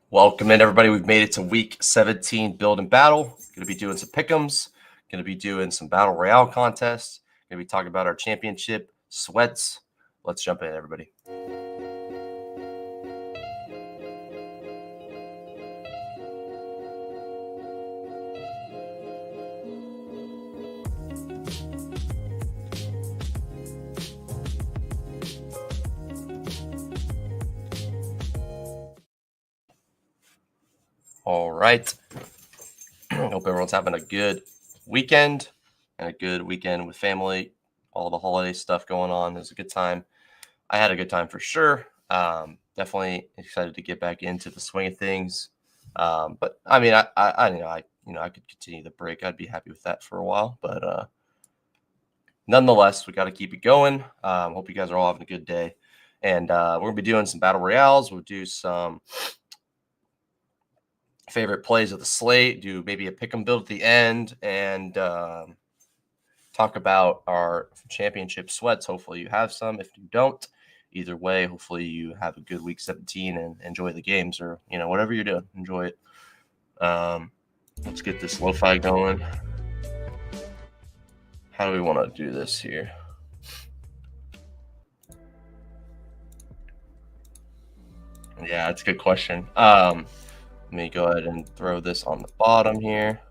Welcome in, everybody. We've made it to week 17 build and battle. Going to be doing some pick'ems. Going to be doing some battle royale contests. Going to be talking about our championship sweats. Let's jump in, everybody. All right. Hope everyone's having a good weekend and a good weekend with family. All the holiday stuff going on. It was a good time. I had a good time for sure. Definitely excited to get back into the swing of things. But I mean, I could continue the break. I'd be happy with that for a while. But nonetheless, we got to keep it going. Hope you guys are all having a good day. And we're gonna be doing some battle royales. We'll do some favorite plays of the slate, do maybe a pick 'em build at the end, and talk about our championship sweats. Hopefully you have some. If you don't, either way, hopefully you have a good week 17 and enjoy the games, or whatever you're doing, enjoy it. Let's get this lo-fi going. How do we want to do this here? Yeah, that's a good question. Let me go ahead and throw this on the bottom here.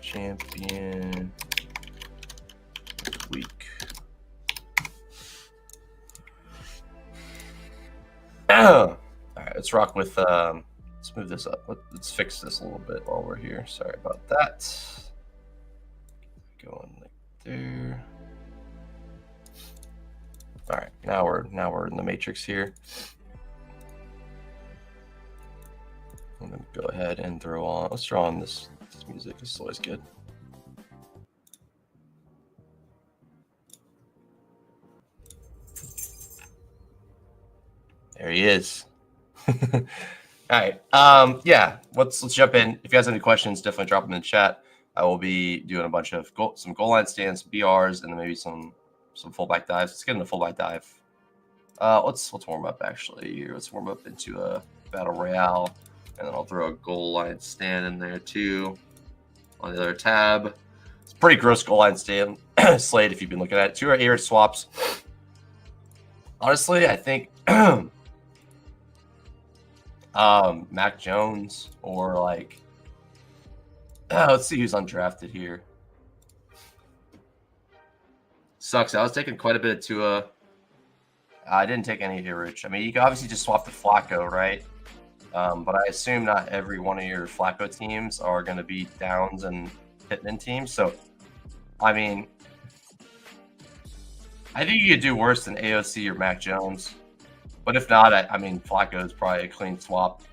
Champion week. All right, let's rock with. Let's move this up. Let's fix this a little bit while we're here. Sorry about that. Going like there. All right, now we're in the matrix here. I'm gonna go ahead and throw on. Let's throw on this music. This is always good. There he is. All right. Yeah. Let's jump in. If you guys have any questions, definitely drop them in the chat. I will be doing a bunch of some goal line stands, BRs, and then maybe some fullback dives. Let's get into fullback dive. Let's warm up actually here. Let's warm up into a battle royale, and then I'll throw a goal line stand in there too on the other tab. It's a pretty gross goal line stand slate if you've been looking at it. 2 air swaps. Honestly, I think Mac Jones or like let's see who's undrafted here. Sucks. I was taking quite a bit of Tua. I didn't take any Rich. I mean, you can obviously just swap the Flacco, right? But I assume not every one of your Flacco teams are going to be Downs and Pittman teams. So, I mean, I think you could do worse than AOC or Mac Jones. But if not, I mean, Flacco is probably a clean swap.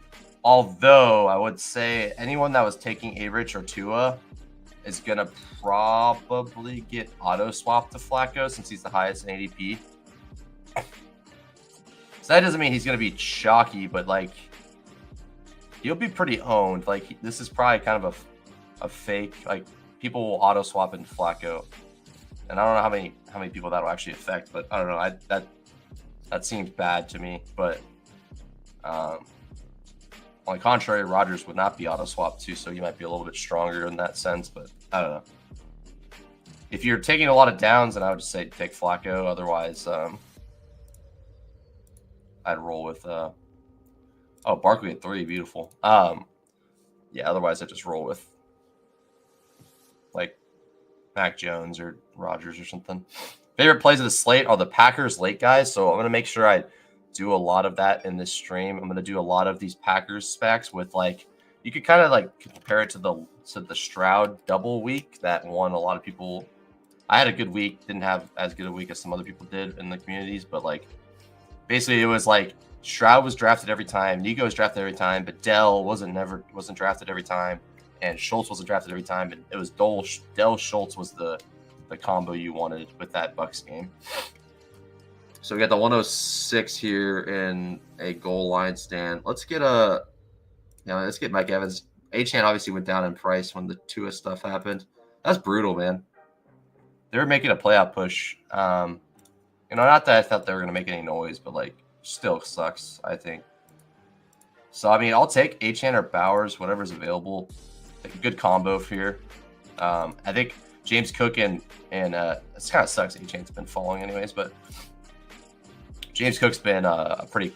Although I would say anyone that was taking Rich or Tua is going to probably get auto swap to Flacco since he's the highest in ADP. So that doesn't mean he's going to be chalky, but like he'll be pretty owned. Like this is probably kind of a fake. Like people will auto swap into Flacco, and I don't know how many people that will actually affect. But I don't know. That seems bad to me. But on the contrary, Rodgers would not be auto swapped too, so you might be a little bit stronger in that sense. But I don't know. If you're taking a lot of downs, then I would just say take Flacco. Otherwise, I'd roll with Barkley at 3, beautiful. Yeah, otherwise I just roll with like Mac Jones or Rodgers or something. Favorite plays of the slate are the Packers late guys, so I'm gonna make sure I do a lot of that in this stream. I'm gonna do a lot of these Packers specs with like you could kind of like compare it to the Stroud double week that won a lot of people. I had a good week, didn't have as good a week as some other people did in the communities, but like basically it was like Stroud was drafted every time, Nico was drafted every time, but Dell wasn't drafted every time, and Schultz wasn't drafted every time. And it was Dell Schultz was the combo you wanted with that Bucks game. So we got the 106 here in a goal line stand. Let's get Mike Evans. Achane obviously went down in price when the Tua stuff happened. That's brutal, man. They were making a playoff push. You know, not that I thought they were gonna make any noise, but like still sucks, I think. So I mean, I'll take H-Hand or Bowers, whatever's available. Like a good combo for here. I think James Cook and this kind of sucks. H-Hand's been falling anyways, but James Cook's been a pretty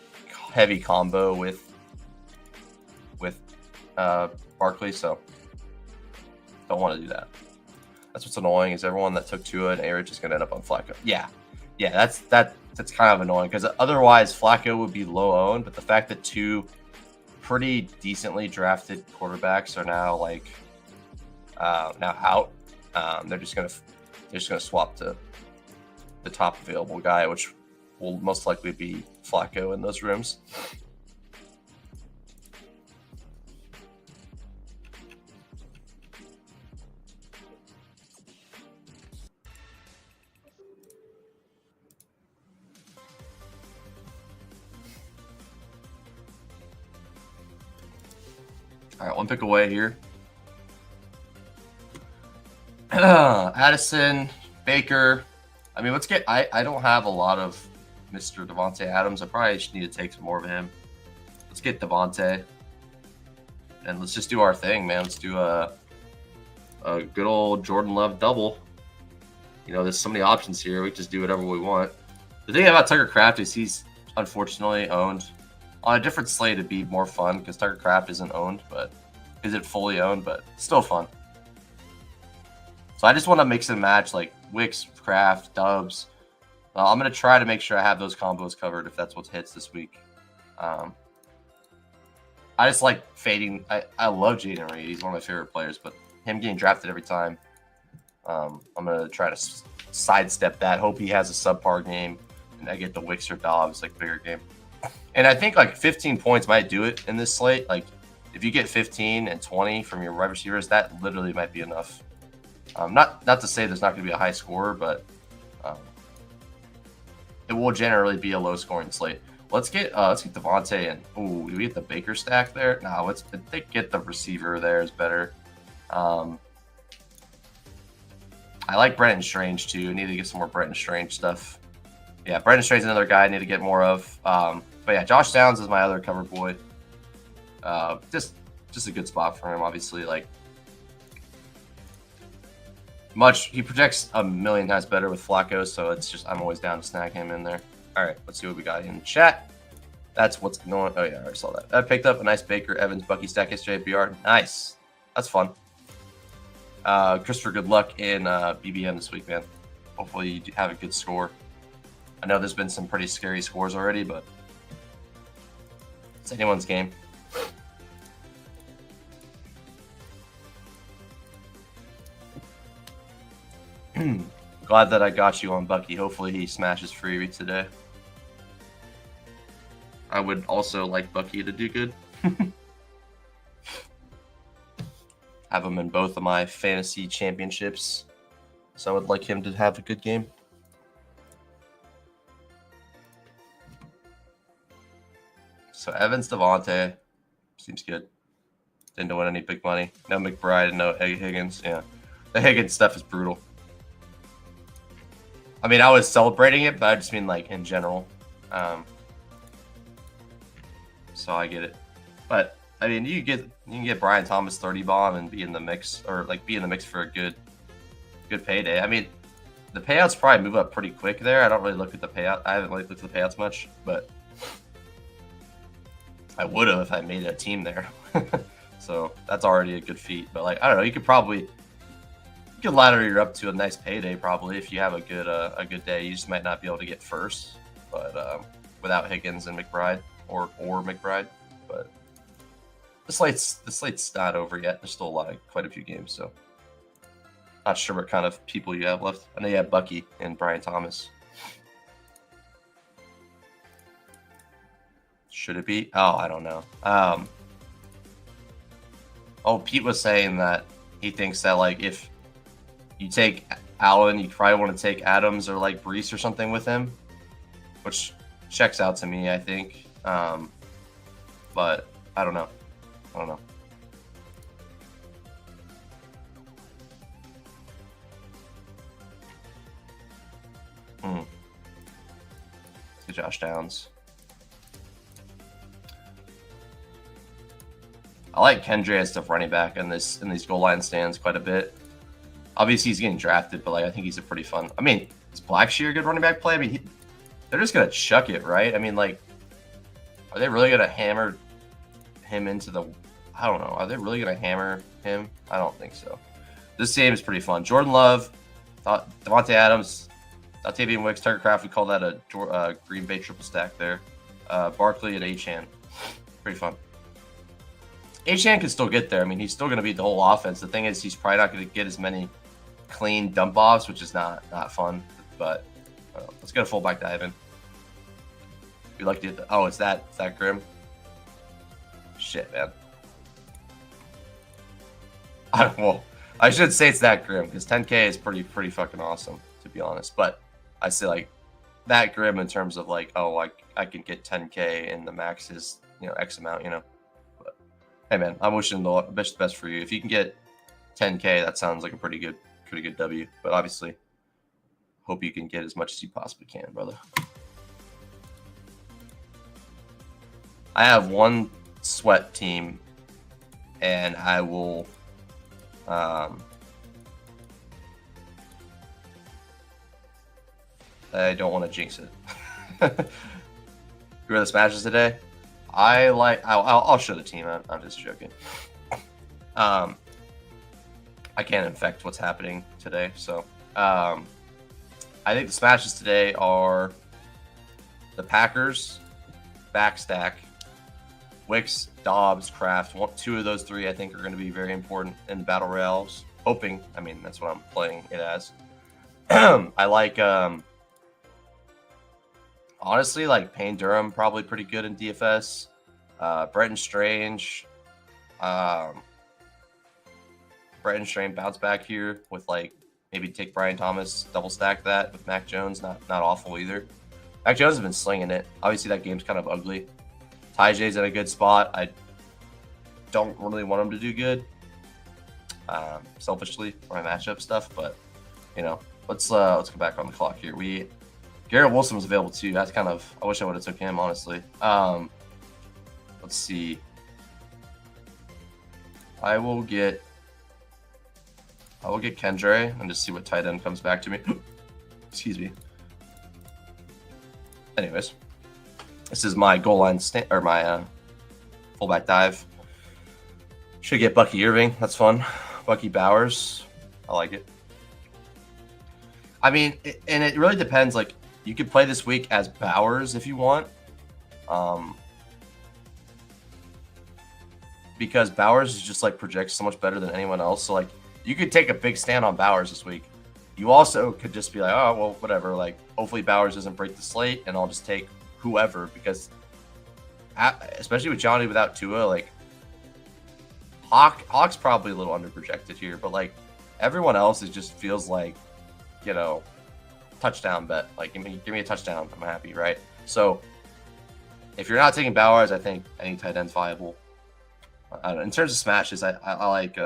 heavy combo with Barkley, so don't want to do that. That's what's annoying is everyone that took Tua and Erich is going to end up on Flacco. Yeah, that's kind of annoying because otherwise Flacco would be low owned, but the fact that two pretty decently drafted quarterbacks are now like now out, they're just gonna swap to the top available guy, which will most likely be Flacco in those rooms. All right, one pick away here. Addison, Baker. I mean, let's get. I don't have a lot of Mr. Devontae Adams. I probably just need to take some more of him. Let's get Devontae, and let's just do our thing, man. Let's do a good old Jordan Love double. You know, there's so many options here. We can just do whatever we want. The thing about Tucker Kraft is he's unfortunately owned. On a different slate, it'd be more fun because Tucker Kraft isn't owned, but isn't fully owned, but still fun. So I just want to mix and match like Wicks, Kraft, Dubs. I'm going to try to make sure I have those combos covered if that's what hits this week. I just like fading. I love Jaden Reed. He's one of my favorite players, but him getting drafted every time, I'm going to try to sidestep that. Hope he has a subpar game, and I get the Wicks or Dobbs, like bigger game. And I think like 15 points might do it in this slate. Like if you get 15 and 20 from your wide receivers, that literally might be enough. Not to say there's not going to be a high scorer, but it will generally be a low scoring slate. Let's get Devontae and ooh, do we get the Baker stack there? No, I think get the receiver there is better. I like Brenton Strange too. I need to get some more Brenton Strange stuff. Yeah, Brenton Strange is another guy I need to get more of. But yeah, Josh Downs is my other cover boy. Just a good spot for him, obviously. Like he projects a million times better with Flacco, so it's just I'm always down to snag him in there. All right, let's see what we got in chat. That's what's going. Oh yeah, I already saw that. I picked up a nice Baker Evans Bucky stack yesterday at BR. Nice, that's fun. Christopher, good luck in BBM this week, man. Hopefully you have a good score. I know there's been some pretty scary scores already, but it's anyone's game. Glad that I got you on Bucky. Hopefully he smashes free today. I would also like Bucky to do good. Have him in both of my fantasy championships. So I would like him to have a good game. So Evans Devontae seems good. Didn't win any big money. No McBride and no Higgins. Yeah. The Higgins stuff is brutal. I mean, I was celebrating it, but I just mean like in general. So I get it. But I mean, you can get Brian Thomas 30 bomb and be in the mix, or like be in the mix for a good payday. I mean, the payouts probably move up pretty quick there. I don't really look at the payout. I haven't really looked at the payouts much, but I would have if I made a team there. So that's already a good feat. But like, I don't know, you could ladder you up to a nice payday probably if you have a good day. You just might not be able to get first, but without Higgins and McBride or McBride. But the slate's not over yet. There's still quite a few games, so not sure what kind of people you have left. I know you have Bucky and Brian Thomas. Should it be? Oh, I don't know. Pete was saying that he thinks that like if you take Allen, you probably want to take Adams or like Brees or something with him, which checks out to me, I think. But I don't know. Josh Downs. I like Kendra as stuff running back in these goal line stands quite a bit. Obviously, he's getting drafted, but like I think he's a pretty fun. I mean, is Blackshear a good running back play? I mean, they're just gonna chuck it, right? I mean, like, are they really gonna hammer him into the? I don't know. Are they really gonna hammer him? I don't think so. This game is pretty fun. Jordan Love, Devontae Adams, Octavian Wicks, Tucker Craft. We call that a Green Bay triple stack there. Barkley and Achane. Pretty fun. Achane can still get there. I mean, he's still going to beat the whole offense. The thing is, he's probably not going to get as many clean dump offs, which is not fun. But let's get a fullback dive in. We like to. Oh, it's that Grim. Shit, man. Well, I should say it's that Grim because 10K is pretty fucking awesome, to be honest. But I say like that Grim in terms of like, oh, I can get 10K and the max is X amount, But hey, man, I'm wishing the best for you. If you can get 10K, that sounds like a pretty good W. But obviously, hope you can get as much as you possibly can, brother. I have one sweat team, and I will. I don't want to jinx it. Who are the smashes today? I'll show the team. I'm just joking. I can't infect what's happening today, so I think the smashes today are the Packers, Backstack, Wicks, Dobbs, Kraft. Two of those three I think are going to be very important in the battle royales. Hoping, I mean that's what I'm playing it as. I like honestly like Payne Durham probably pretty good in DFS. Brenton Strange, bounce back here with like maybe take Brian Thomas, double stack that with Mac Jones. Not awful either. Mac Jones has been slinging it. Obviously that game's kind of ugly. Tyjae's in a good spot. I don't really want him to do good, selfishly for my matchup stuff. But let's go back on the clock here. Garrett Wilson was available too. That's kind of. I wish I would have took him honestly. Let's see. I will get Kendre and just see what tight end comes back to me. Excuse me. Anyways, this is my goal line or my fullback dive. Should get Bucky Irving. That's fun. Bucky Bowers. I like it. I mean, and it really depends. Like, you could play this week as Bowers if you want. Because Bowers is just like projects so much better than anyone else. So like you could take a big stand on Bowers this week. You also could just be like, oh well, whatever. Like hopefully Bowers doesn't break the slate, and I'll just take whoever because, especially with Johnny without Tua, like Hawk's probably a little underprojected here, but like everyone else, it just feels like touchdown bet. Like give me a touchdown, I'm happy, right? So if you're not taking Bowers, I think any tight end's viable. I don't know. In terms of smashes, I like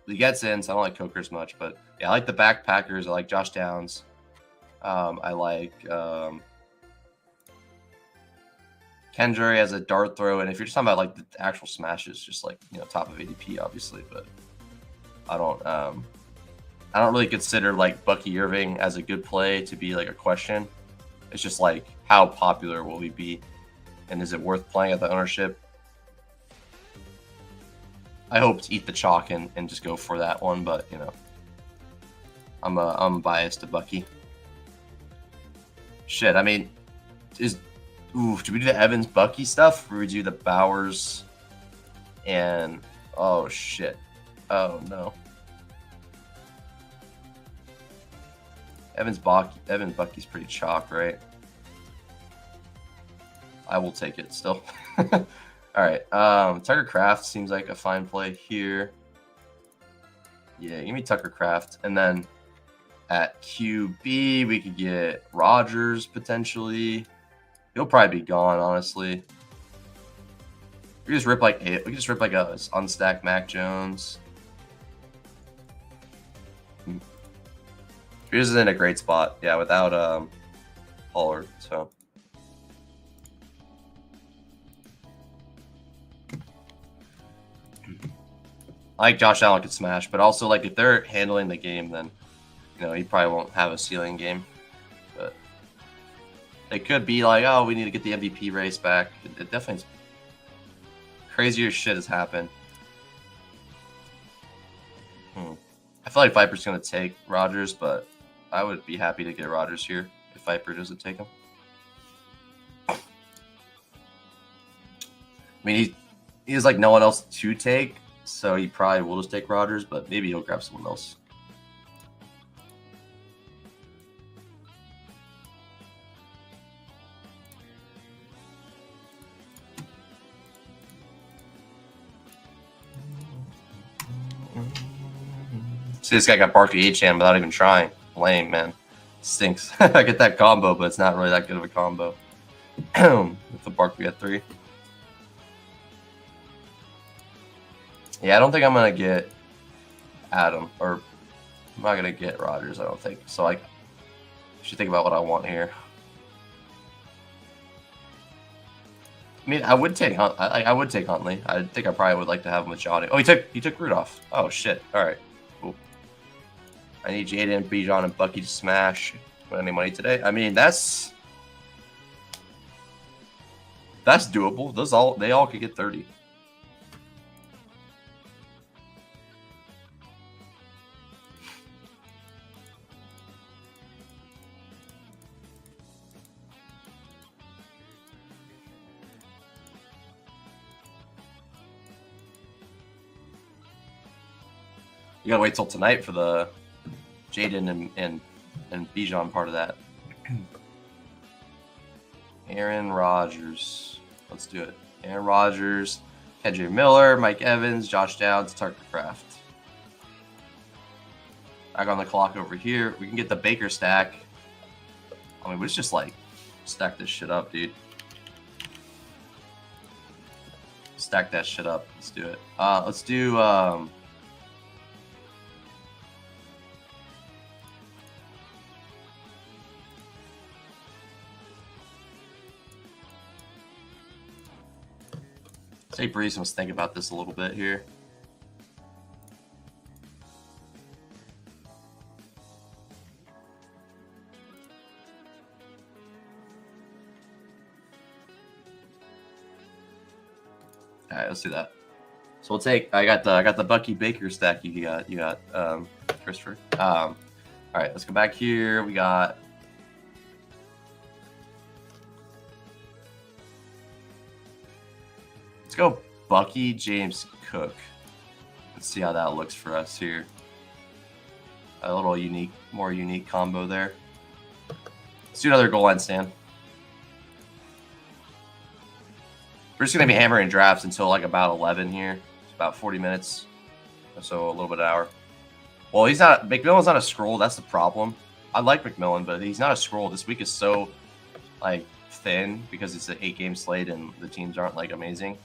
he gets in, so I don't like Cokers much, but yeah, I like the Backpackers. I like Josh Downs. I like Kendra as a dart throw, and if you're just talking about like the actual smashes, just like top of ADP, obviously, but I don't really consider like Bucky Irving as a good play to be like a question. It's just like how popular will he be, and is it worth playing at the ownership? I hope to eat the chalk and just go for that one, but I'm biased to Bucky. Shit, I mean, do we do the Evans Bucky stuff, or we do the Bowers and oh shit, oh no, Evans Bucky's pretty chalk, right? I will take it still. All right, Tucker Craft seems like a fine play here. Yeah, give me Tucker Craft. And then at QB, we could get Rodgers potentially. He'll probably be gone, honestly. We could just rip like a unstacked Mac Jones. Here's in a great spot. Yeah, without Pollard. So I like Josh Allen could smash, but also like if they're handling the game, then he probably won't have a ceiling game. But it could be like, oh, we need to get the MVP race back. It definitely crazier shit has happened. I feel like Viper's going to take Rodgers, but I would be happy to get Rodgers here if Viper doesn't take him. I mean, he has like no one else to take, so he probably will just take Rodgers, but maybe he'll grab someone else. See, this guy got Barkley H-Hand without even trying. Lame, man. Stinks. I get that combo, but it's not really that good of a combo. With the Barkley at 3. Yeah, I don't think I'm going to get Adam, or I'm not going to get Rodgers, I don't think. So, like, I should think about what I want here. I mean, I would take I would take Huntley. I think I probably would like to have him with Johnny. Oh, he took Rudolph. Oh, shit. All right. Cool. I need Jaden, Bijan, and Bucky to smash. Win any money today? I mean, that's doable. They all could get 30. You gotta wait till tonight for the Jaden and Bijan part of that. Aaron Rodgers. Let's do it. Aaron Rodgers, Kendrick Miller, Mike Evans, Josh Downs, Tucker Kraft. Back on the clock over here. We can get the Baker stack. I mean, let's just like stack this shit up, dude. Stack that shit up. Let's do it. Let's do say Breeze must think about this a little bit here. All right, let's do that. So we'll take. I got the Bucky Baker stack. You got Christopher. All right, let's go back here. We got. Let's go Bucky, James Cook. Let's see how that looks for us here. A little more unique combo there. Let's do another goal line stand. We're just going to be hammering drafts until like about 11 here. It's about 40 minutes. So a little bit an hour. Well, McMillan's not a scroll. That's the problem. I like McMillan, but he's not a scroll. This week is so like thin because it's an 8-game slate and the teams aren't like amazing.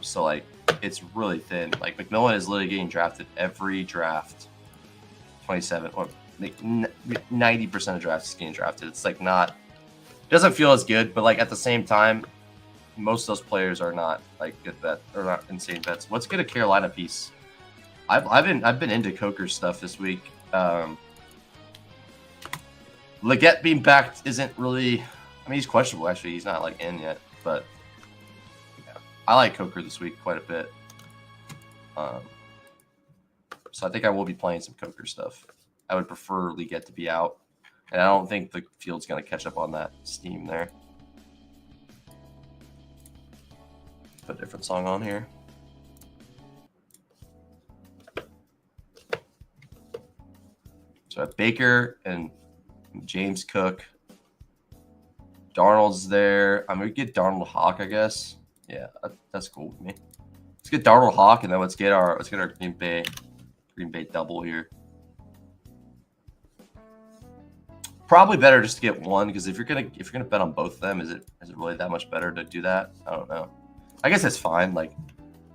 So like it's really thin. Like McMillan is literally getting drafted every draft. 27 or 90% of drafts is getting drafted. It's like not, it doesn't feel as good, but like at the same time, most of those players are not like good bet or not insane bets. Let's get a Carolina piece. I've been into Coker's stuff this week. Leggett being back isn't really. I mean, he's questionable actually. He's not like in yet, but yeah, I like Coker this week quite a bit. So I think I will be playing some Coker stuff. I would prefer Leggett to be out, and I don't think the field's going to catch up on that steam there. Put a different song on here. So I have Baker and James Cook. Darnold's there. I'm going to get Darnold Hawk, I guess. Yeah, that's cool with me. Let's get Darnold Hawk, and then let's get our Green Bay double here. Probably better just to get one, because if you're gonna bet on both of them, is it really that much better to do that? I don't know. I guess it's fine. Like,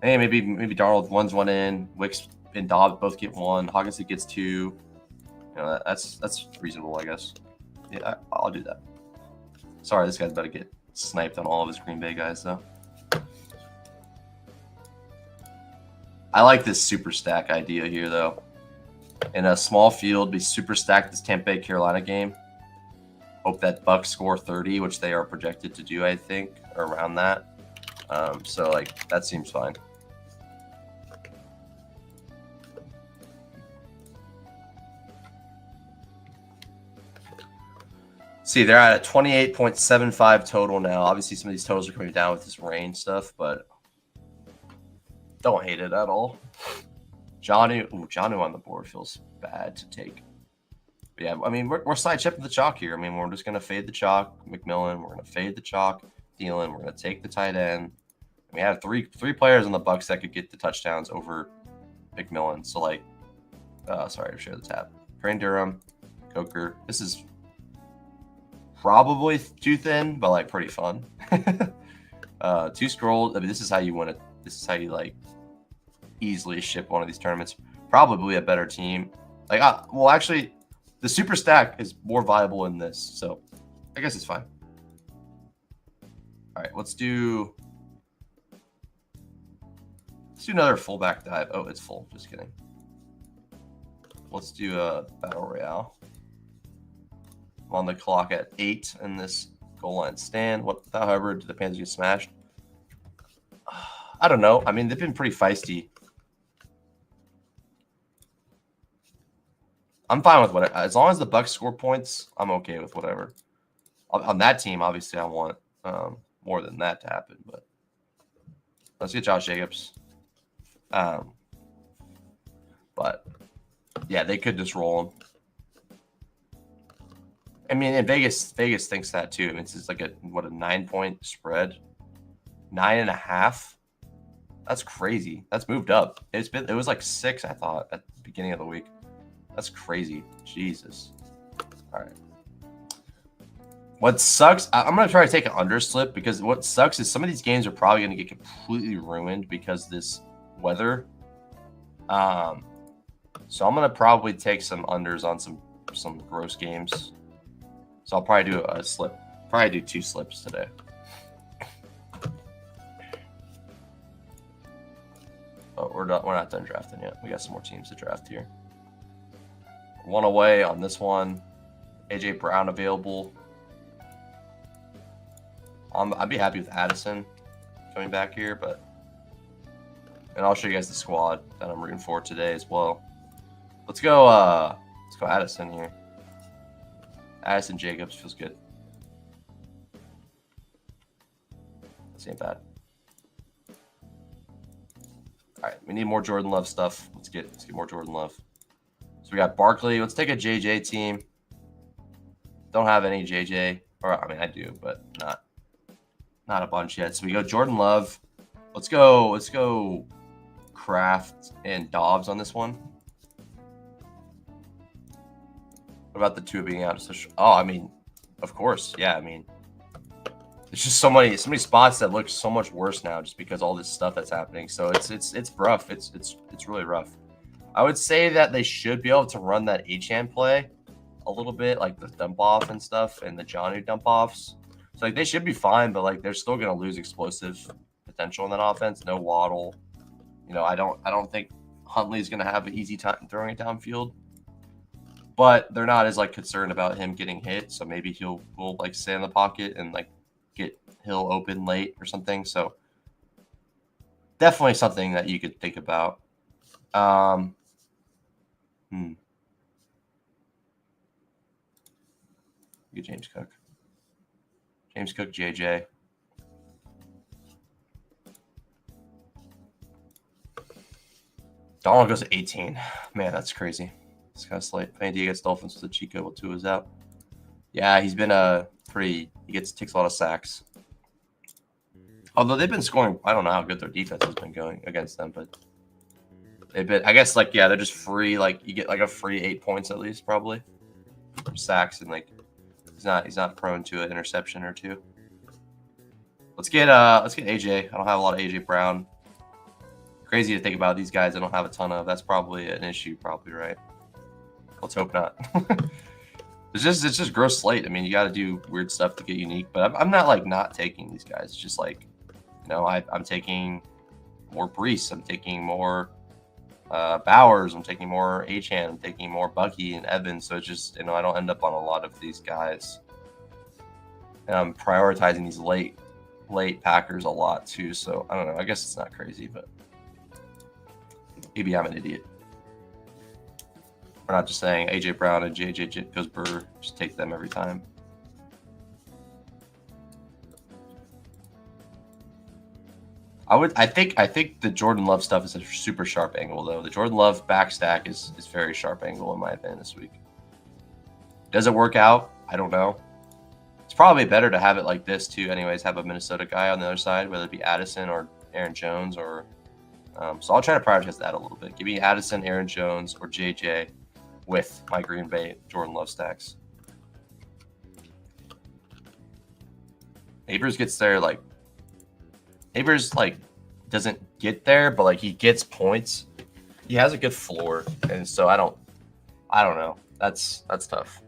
hey, maybe Darnold one's one in, Wicks and Dobbs both get one, Hawkinson gets two. You know, that's reasonable, I guess. Yeah, I'll do that. Sorry, this guy's about to get sniped on all of his Green Bay guys, though. I like this super stack idea here, though. In a small field, be super stacked this Tampa Bay Carolina game. Hope that Bucks score 30, which they are projected to do, I think, or around that. So, like, that seems fine. See, they're at a 28.75 total now. Obviously, some of these totals are coming down with this rain stuff, but don't hate it at all. Jonnu on the board feels bad to take. But yeah, I mean, we're side chipping the chalk here. I mean, we're just going to fade the chalk. McMillan, we're going to fade the chalk. Thielen, we're going to take the tight end. We have three players on the Bucks that could get the touchdowns over McMillan. So, like, sorry, I share the tab. Crane Durham, Coker. This is probably too thin, but, like, pretty fun. Two scrolls. I mean, this is how you win it. This is how you, like, easily ship one of these tournaments. Probably a better team. Like, well, actually, the super stack is more viable in this, so I guess it's fine. All right, let's do another fullback dive. Oh, it's full. Just kidding. Let's do a battle royale. I'm on the clock at 8 in this goal line stand. However, did the Panthers get smashed? I don't know. I mean, they've been pretty feisty. I'm fine with whatever. As long as the Bucks score points, I'm okay with whatever. On that team, obviously, I want more than that to happen. But let's get Josh Jacobs. But yeah, they could just roll him. I mean, and Vegas thinks that too. I mean, it's just like a 9-point spread, 9.5. That's crazy. That's moved up. It was like 6, I thought, at the beginning of the week. That's crazy. Jesus. All right. What sucks, I'm going to try to take an underslip because what sucks is some of these games are probably going to get completely ruined because of this weather. So I'm going to probably take some unders on some gross games. So I'll probably do a slip. Probably do 2 slips today. Oh, we're not done drafting yet. We got some more teams to draft here. 1 away on this one. AJ Brown available. I'd be happy with Addison coming back here, and I'll show you guys the squad that I'm rooting for today as well. Let's go Addison here. Addison Jacobs feels good. This ain't bad. All right, we need more Jordan Love stuff. Let's get more Jordan Love. So we got Barkley. Let's take a JJ team. Don't have any JJ, or I mean I do, but not a bunch yet. So we go Jordan Love. Let's go Kraft and Dobbs on this one. What about the two being out? Oh, I mean, of course, yeah. I mean, there's just so many spots that look so much worse now, just because all this stuff that's happening. So it's rough. It's really rough. I would say that they should be able to run that Achane play a little bit, like the dump off and stuff, and the Jonnu dump offs. So like they should be fine, but like they're still gonna lose explosive potential in that offense. No Waddle. You know, I don't think Huntley's gonna have an easy time throwing it downfield. But they're not as like concerned about him getting hit, so maybe will like stay in the pocket and like get Hill open late or something. So definitely something that you could think about. Get James Cook. James Cook, JJ. Donald goes to 18. Man, that's crazy. It's kind of slight. Fandy against Dolphins with the Chico while Tua's out. Yeah, he's been takes a lot of sacks. Although they've been scoring, I don't know how good their defense has been going against them, but they've been, I guess, like, yeah, they're just free. Like, you get like a free 8 points at least, probably, from sacks, and like he's not prone to an interception or two. Let's get AJ. I don't have a lot of AJ Brown. Crazy to think about these guys. I don't have a ton of. That's probably an issue, probably, right? Let's hope not. It's just gross slate. I mean, you got to do weird stuff to get unique, but I'm not like not taking these guys. It's just like, you know, I'm taking more Brees. I'm taking more Bowers. I'm taking more Achane. I'm taking more Bucky and Evans. So it's just, you know, I don't end up on a lot of these guys. And I'm prioritizing these late Packers a lot too. So I don't know. I guess it's not crazy, but maybe I'm an idiot. We're not just saying AJ Brown and JJ Pittsburgh. Just take them every time. I think the Jordan Love stuff is a super sharp angle though. The Jordan Love backstack is very sharp angle in my opinion this week. Does it work out? I don't know. It's probably better to have it like this too. Anyways, have a Minnesota guy on the other side, whether it be Addison or Aaron Jones or. So I'll try to prioritize that a little bit. Give me Addison, Aaron Jones, or JJ with my Green Bay Jordan Love stacks. Neighbors gets there like. Neighbors like doesn't get there, but like he gets points. He has a good floor, and so I don't know. That's tough.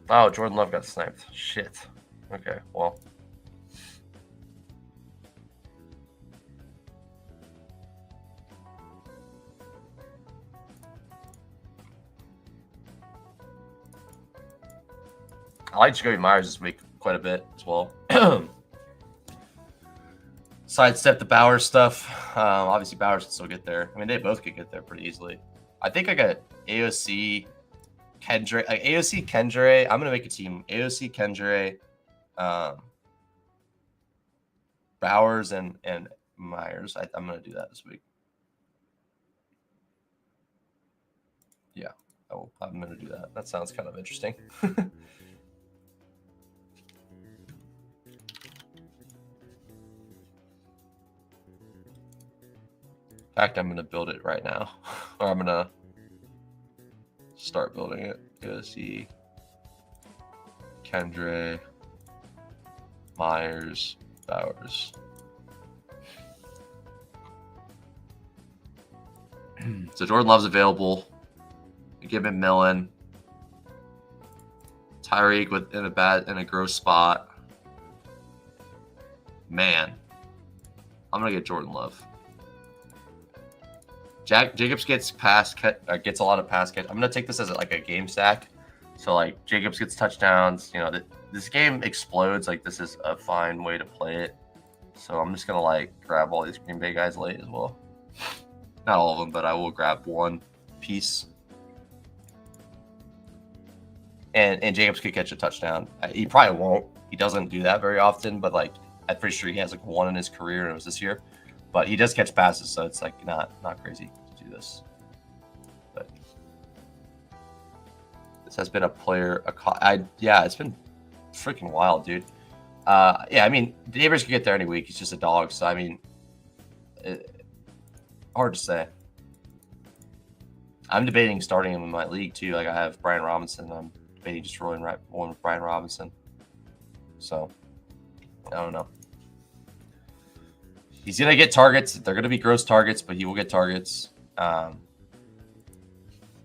Oh, Jordan Love got sniped. Shit. Okay, well. I like Jacoby Myers this week quite a bit as well. Sidestep the Bowers stuff. Obviously, Bowers can still get there. I mean, they both could get there pretty easily. I think I got AOC, Kendra. Like AOC, Kendra. I'm going to make a team. AOC, Kendra, Bowers, and Myers. I'm going to do that this week. Yeah. Oh, I'm going to do that. That sounds kind of interesting. In fact, I'm going to build it right now. Or I'm going to start building it. AOC, Kendra, Myers, Bowers. So Jordan Love's available. Give him Millen. Tyreek in a gross spot. Man, I'm gonna get Jordan Love. Jacobs gets gets a lot of pass catch. I'm gonna take this as like a game stack. So like Jacobs gets touchdowns. You know, this game explodes. Like this is a fine way to play it. So I'm just gonna like grab all these Green Bay guys late as well. Not all of them, but I will grab one piece. And Jacobs could catch a touchdown. He probably won't. He doesn't do that very often, but like I'm pretty sure he has like one in his career, and it was this year. But he does catch passes, so it's like not crazy to do this. But this has been a player. It's been freaking wild, dude. I mean, Neighbors could get there any week. He's just a dog, so I mean, hard to say. I'm debating starting him in my league too. Like I have Brian Robinson. I'm debating just rolling one with Brian Robinson. So I don't know. He's gonna get targets. They're gonna be gross targets, but he will get targets.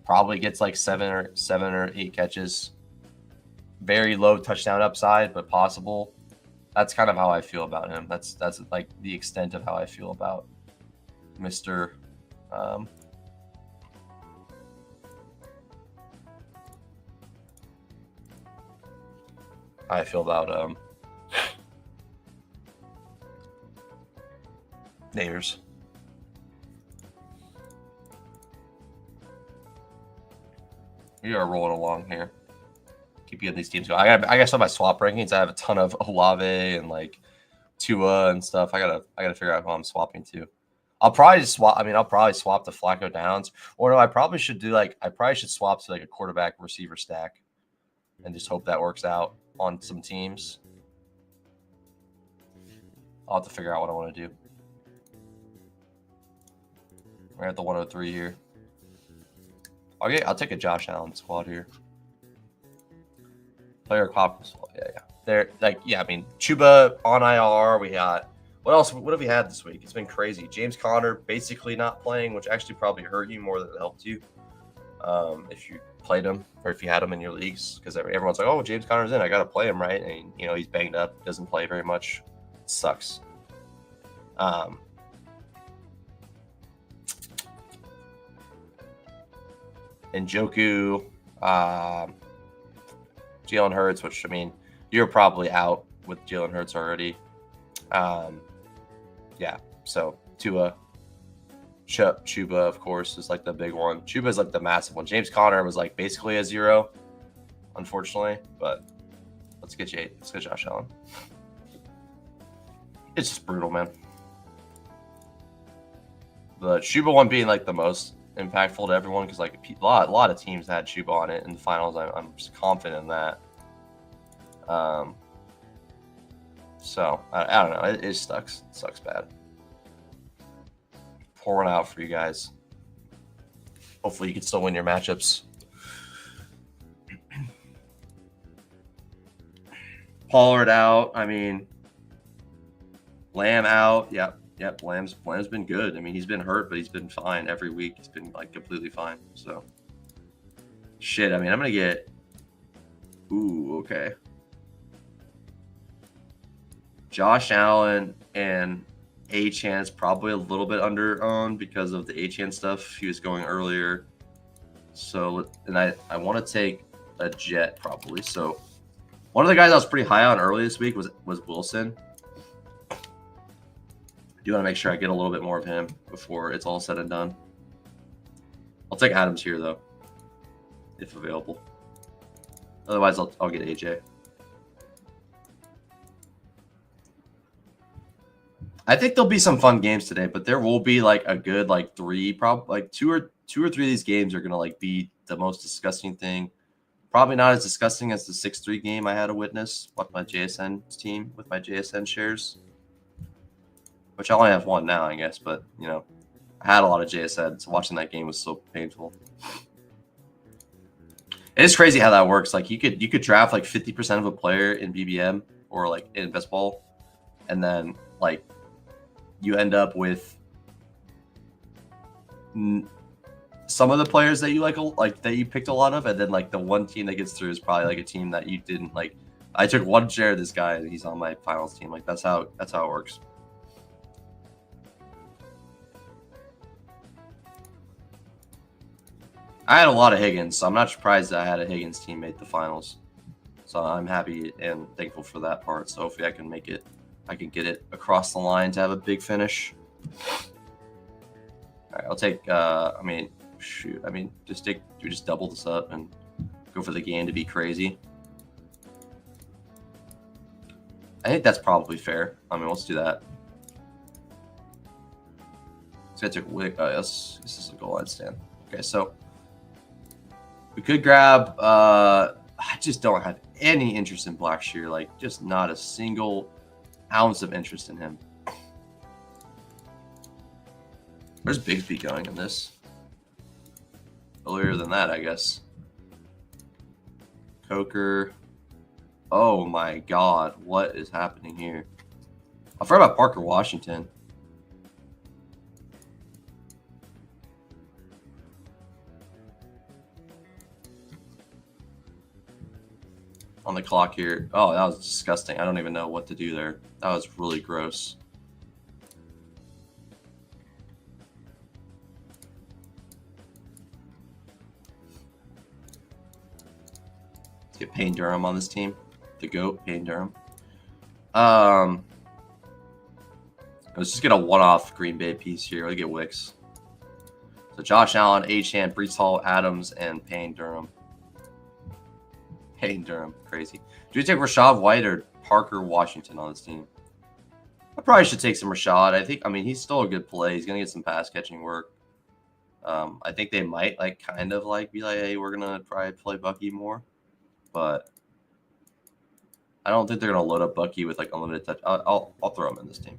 Probably gets like seven or eight catches. Very low touchdown upside, but possible. That's kind of how I feel about him. That's like the extent of how I feel about Mr. I feel about Neighbors. We are rolling along here. Keep getting these teams going. I guess on my swap rankings, I have a ton of Olave and like Tua and stuff. I gotta figure out who I'm swapping to. I'll probably swap. I mean, I'll probably swap to Flacco Downs, or no, I probably should swap to like a quarterback receiver stack, and just hope that works out on some teams. I'll have to figure out what I want to do. We're at the 103 here. Okay, I'll take a Josh Allen squad here. Player conference. Yeah. They're like, I mean, Chuba on IR. We got What else? What have we had this week? It's been crazy. James Conner basically not playing, which actually probably hurt you more than it helped you. If you played him or if you had him in your leagues, because everyone's like, "Oh, James Conner's in. I got to play him, right?" And he's banged up, doesn't play very much. It sucks. Njoku, Jalen Hurts, which, I mean, you're probably out with Jalen Hurts already. Yeah, so Tua, Chuba, of course, is like the big one. Chuba is like the massive one. James Conner was like basically a 0, unfortunately, but let's get Josh Allen. It's just brutal, man. The Chuba one being like the most impactful to everyone because like a lot of teams had Chuba on it in the finals. I'm just confident in that. So I don't know. It sucks. It sucks bad. Pour one out for you guys. Hopefully you can still win your matchups. Pollard out. I mean, Lamb out. Yep. Lamb's been good. I mean, he's been hurt, but he's been fine every week. He's been like completely fine. So, shit. I mean, I'm gonna get. Ooh, okay. Josh Allen and Achane is probably a little bit under-owned because of the Achane stuff. He was going earlier. So, and I want to take a Jet probably. So, one of the guys I was pretty high on early this week was Wilson. I do want to make sure I get a little bit more of him before it's all said and done. I'll take Adams here, though, if available. Otherwise, I'll get AJ. I think there'll be some fun games today, but there will be like a good like three, probably like two or three of these games are gonna like be the most disgusting thing. Probably not as disgusting as the 6-3 game I had to witness with my JSN team with my JSN shares, which I only have one now, I guess. But I had a lot of JSN, so watching that game was so painful. It is crazy how that works. Like you could draft like 50% of a player in BBM or like in best ball, and then like you end up with some of the players that you like that you picked a lot of, and then like the one team that gets through is probably like a team that you didn't like. I took one share of this guy, and he's on my finals team. Like that's how it works. I had a lot of Higgins, so I'm not surprised that I had a Higgins team make the finals. So I'm happy and thankful for that part. So hopefully I can make it. I can get it across the line to have a big finish. All right, I'll take. I mean, shoot. I mean, do we just double this up and go for the game to be crazy? I think that's probably fair. I mean, let's do that. So I took Wick. This is a goal line stand. Okay, so we could grab. I just don't have any interest in Blackshear. Like, just not a single ounce of interest in him. Where's Bigsby going in this? Earlier than that, I guess. Coker. Oh my God, what is happening here? I forgot about Parker Washington. On the clock here. Oh, that was disgusting. I don't even know what to do there. That was really gross. Let's get Payne Durham on this team. The GOAT, Payne Durham. Let's just get a one-off Green Bay piece here. Let's get Wicks. So Josh Allen, Achane, Breece Hall, Adams, and Payne Durham. Payne Durham, crazy. Do we take Rashad White or Parker Washington on this team? I probably should take some Rashad. I mean, he's still a good play. He's gonna get some pass catching work. I think they might kind of be like, hey, we're gonna probably play Bucky more, but I don't think they're gonna load up Bucky with unlimited touch. I'll throw him in this team.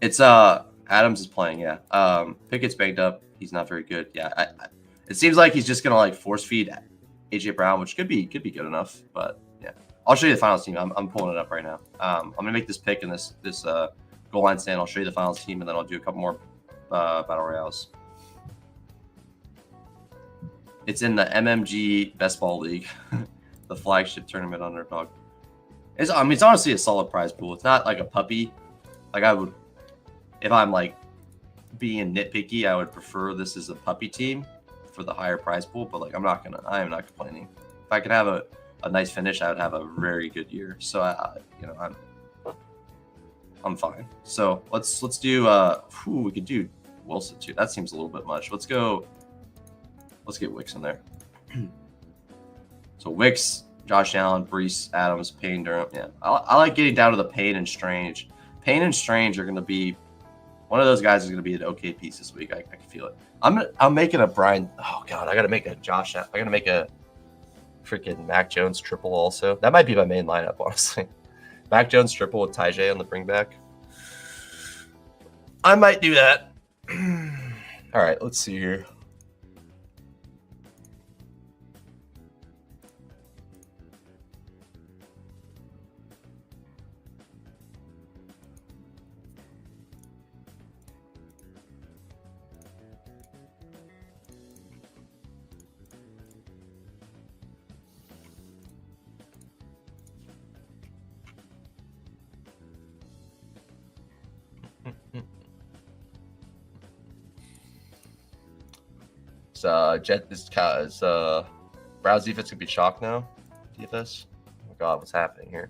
It's Adams is playing, yeah. Pickett's banged up. He's not very good. Yeah, it seems like he's just gonna force feed AJ Brown, which could be good enough. But yeah, I'll show you the finals team. I'm pulling it up right now. I'm gonna make this pick in this goal line stand. I'll show you the finals team, and then I'll do a couple more battle royales. It's in the MMG Best Ball League, the flagship tournament Underdog. It's honestly a solid prize pool. It's not like a puppy. Like I would, if I'm like being nitpicky, I would prefer this as a puppy team for the higher prize pool. But like I am not complaining. If I could have a nice finish, I would have a very good year. So I'm fine. So let's do we could do Wilson too. That seems a little bit much. Let's get Wicks in there. So Wicks, Josh Allen, Brees, Adams, Payne, Durham. Yeah, I like getting down to the Payne and Strange. Payne and Strange are going to be one of those guys is going to be an okay piece this week. I can feel it. I'm making a Brian. Oh God, I got to make a Josh. I got to make a freaking Mac Jones triple also. That might be my main lineup, honestly. Mac Jones triple with Tajay on the bring back. I might do that. All right, let's see here. Jet is Browns defense could be chalk now. DFS. Oh my God, what's happening here?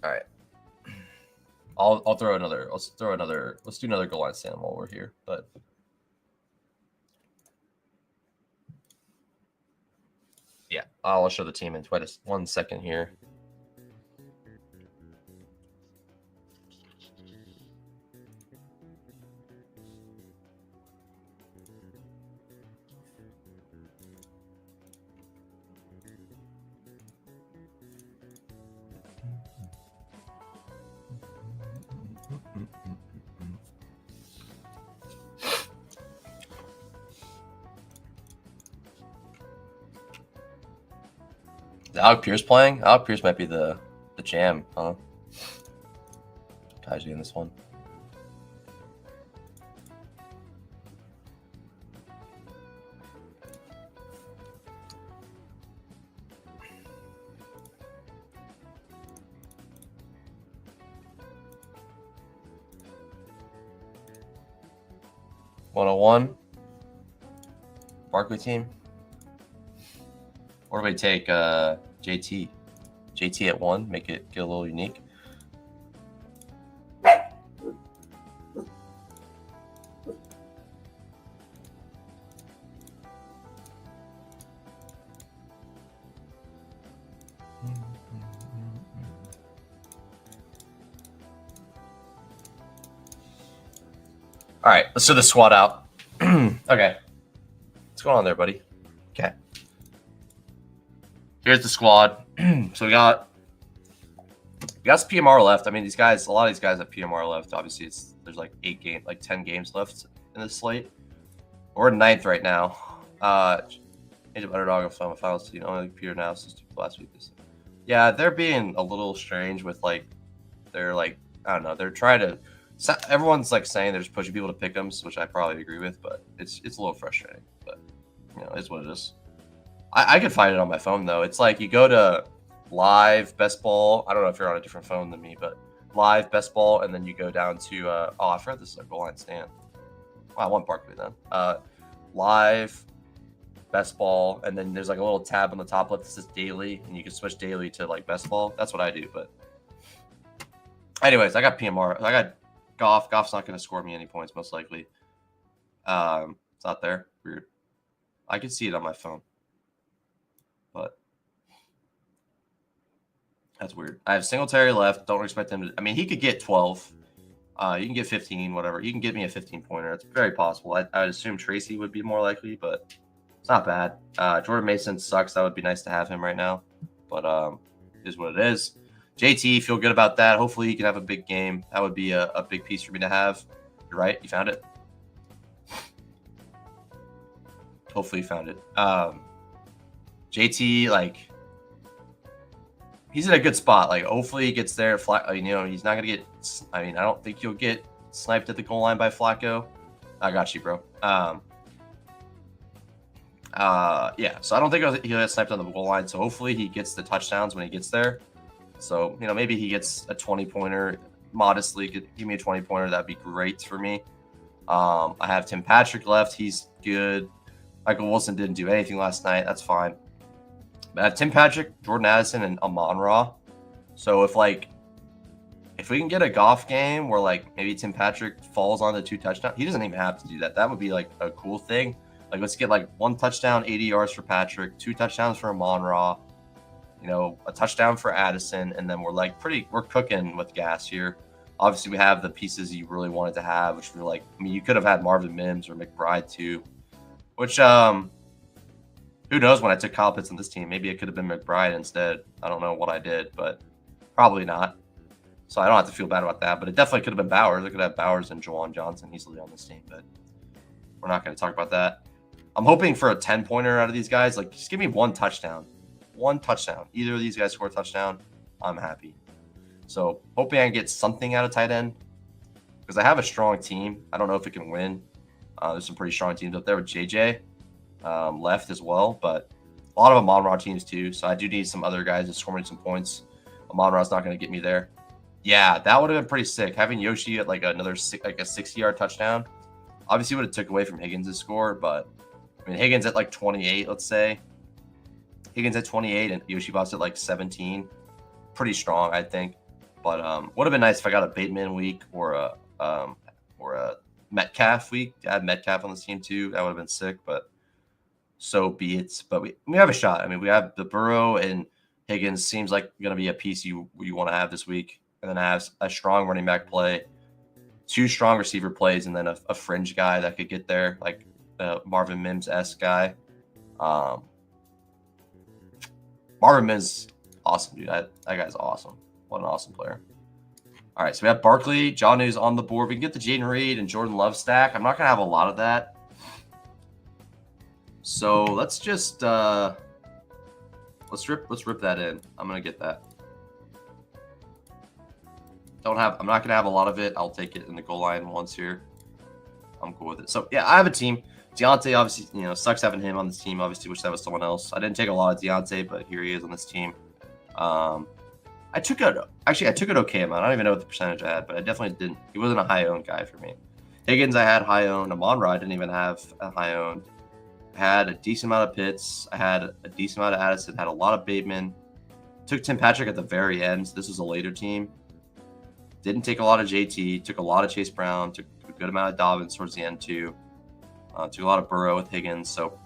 All right. I'll throw another. Let's do another goal line stand while we're here, but. Yeah, I'll show the team in 1 second here. Is Alec Pierce playing? Alec Pierce might be the jam, huh? Kaiji in this one. $101. Barkley team. Or do we take JT? JT at 1, make it get a little unique. All right, let's do the squad out. Okay. What's going on there, buddy? Okay. Here's the squad. So we got some PMR left. I mean, these guys, a lot of these guys have PMR left. Obviously, there's like 10 games left in this slate. We're in 9th right now. Age of Underdog of finals team. Only computer analysis last week. Yeah, they're being a little strange with they're like, I don't know. They're trying to. Everyone's like saying they're just pushing people to pick them, which I probably agree with, but it's a little frustrating. But it's what it is. I could find it on my phone though. It's like you go to live best ball. I don't know if you're on a different phone than me, but live best ball, and then you go down to I forgot this is a goal line stand. Well, I want Barkley then. Live best ball, and then there's like a little tab on the top left that says daily, and you can switch daily to like best ball. That's what I do. But anyways, I got PMR. I got Goff. Goff's not going to score me any points most likely. It's not there. Weird. I can see it on my phone. But that's weird. I have Singletary left. Don't expect him to. I mean, he could get 12. You can get 15, whatever. You can get me a 15-pointer. It's very possible. I would assume Tracy would be more likely, but it's not bad. Jordan Mason sucks. That would be nice to have him right now. but is what it is. JT, feel good about that. Hopefully he can have a big game. That would be a big piece for me to have. You're right. You found it. Hopefully you found it. JT, like, he's in a good spot. Like, hopefully he gets there. He's not going to get, I don't think he'll get sniped at the goal line by Flacco. I got you, bro. Yeah, so I don't think he'll get sniped on the goal line. So hopefully he gets the touchdowns when he gets there. So, maybe he gets a 20-pointer modestly. Give me a 20-pointer. That'd be great for me. I have Tim Patrick left. He's good. Michael Wilson didn't do anything last night. That's fine. But I have Tim Patrick, Jordan Addison, and Amon-Ra. So if we can get a Goff game where maybe Tim Patrick falls on the 2 touchdowns, he doesn't even have to do that. That would be a cool thing. Let's get 1 touchdown, 80 yards for Patrick, 2 touchdowns for Amon-Ra, a touchdown for Addison, and then we're cooking with gas here. Obviously, we have the pieces you really wanted to have, which were you could have had Marvin Mims or McBride too, which who knows when I took Kyle Pitts on this team. Maybe it could have been McBride instead. I don't know what I did, but probably not. So I don't have to feel bad about that. But it definitely could have been Bowers. I could have Bowers and Juwan Johnson easily on this team, but we're not going to talk about that. I'm hoping for a 10-pointer out of these guys. Just give me 1 touchdown. 1 touchdown. Either of these guys score a touchdown, I'm happy. So hoping I can get something out of tight end because I have a strong team. I don't know if it can win. There's some pretty strong teams up there with JJ left as well, but a lot of Amon-Ra teams too. So I do need some other guys to score me some points. Amon-Ra's not going to get me there. Yeah, that would have been pretty sick. Having Yoshi at another a 60-yard touchdown. Obviously would have took away from Higgins' score, but Higgins at 28, let's say. Higgins at 28 and Yoshi Boss at 17. Pretty strong, I think. But would have been nice if I got a Bateman week or a Metcalf week. To add Metcalf on this team too. That would have been sick, but so be it. But we have a shot. We have the Burrow and Higgins seems like going to be a piece you want to have this week. And then I have a strong running back play, 2 strong receiver plays, and then a fringe guy that could get there, Marvin Mims-esque guy. Marvin Mims, awesome, dude. That guy's awesome. What an awesome player. All right, so we have Barkley, John News on the board. We can get the Jaden Reed and Jordan Love stack. I'm not going to have a lot of that. So let's just let's rip that in. I'm going to get that. I'm not going to have a lot of it. I'll take it in the goal line once here. I'm cool with it. So, yeah, I have a team. Deontay, obviously, sucks having him on this team. Obviously, wish that was someone else. I didn't take a lot of Deontay, but here he is on this team. I took it okay amount. I don't even know what the percentage I had, but I definitely didn't. He wasn't a high-owned guy for me. Higgins, I had high-owned. Amon-Ra, I didn't even have a high-owned. I had a decent amount of Pitts. I had a decent amount of Addison. Had a lot of Bateman. Took Tim Patrick at the very end. So this was a later team. Didn't take a lot of JT. Took a lot of Chase Brown. Took a good amount of Dobbins towards the end too. Took a lot of Burrow with Higgins. So,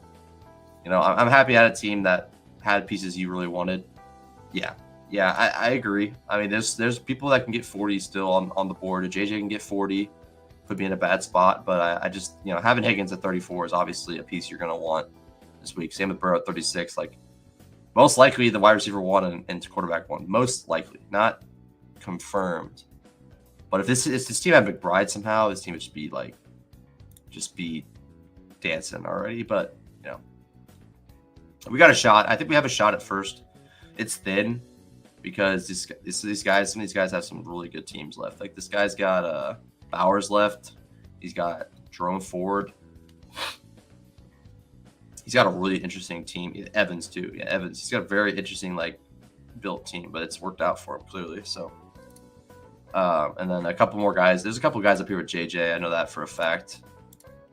I'm happy I had a team that had pieces you really wanted. Yeah, I agree. There's people that can get 40 still on the board. If JJ can get 40, could be in a bad spot. But I just, having Higgins at 34 is obviously a piece you're going to want this week. Same with Burrow at 36. Most likely the wide receiver 1 and quarterback 1. Most likely, not confirmed. But if this team had McBride somehow, this team would just be dancing already. But we got a shot. I think we have a shot at first. It's thin because some of these guys have some really good teams left. This guy's got Bowers left. He's got Jerome Ford. He's got a really interesting team. Evans too. Yeah, Evans. He's got a very interesting built team, but it's worked out for him clearly. So. And then a couple more guys. There's a couple guys up here with JJ. I know that for a fact.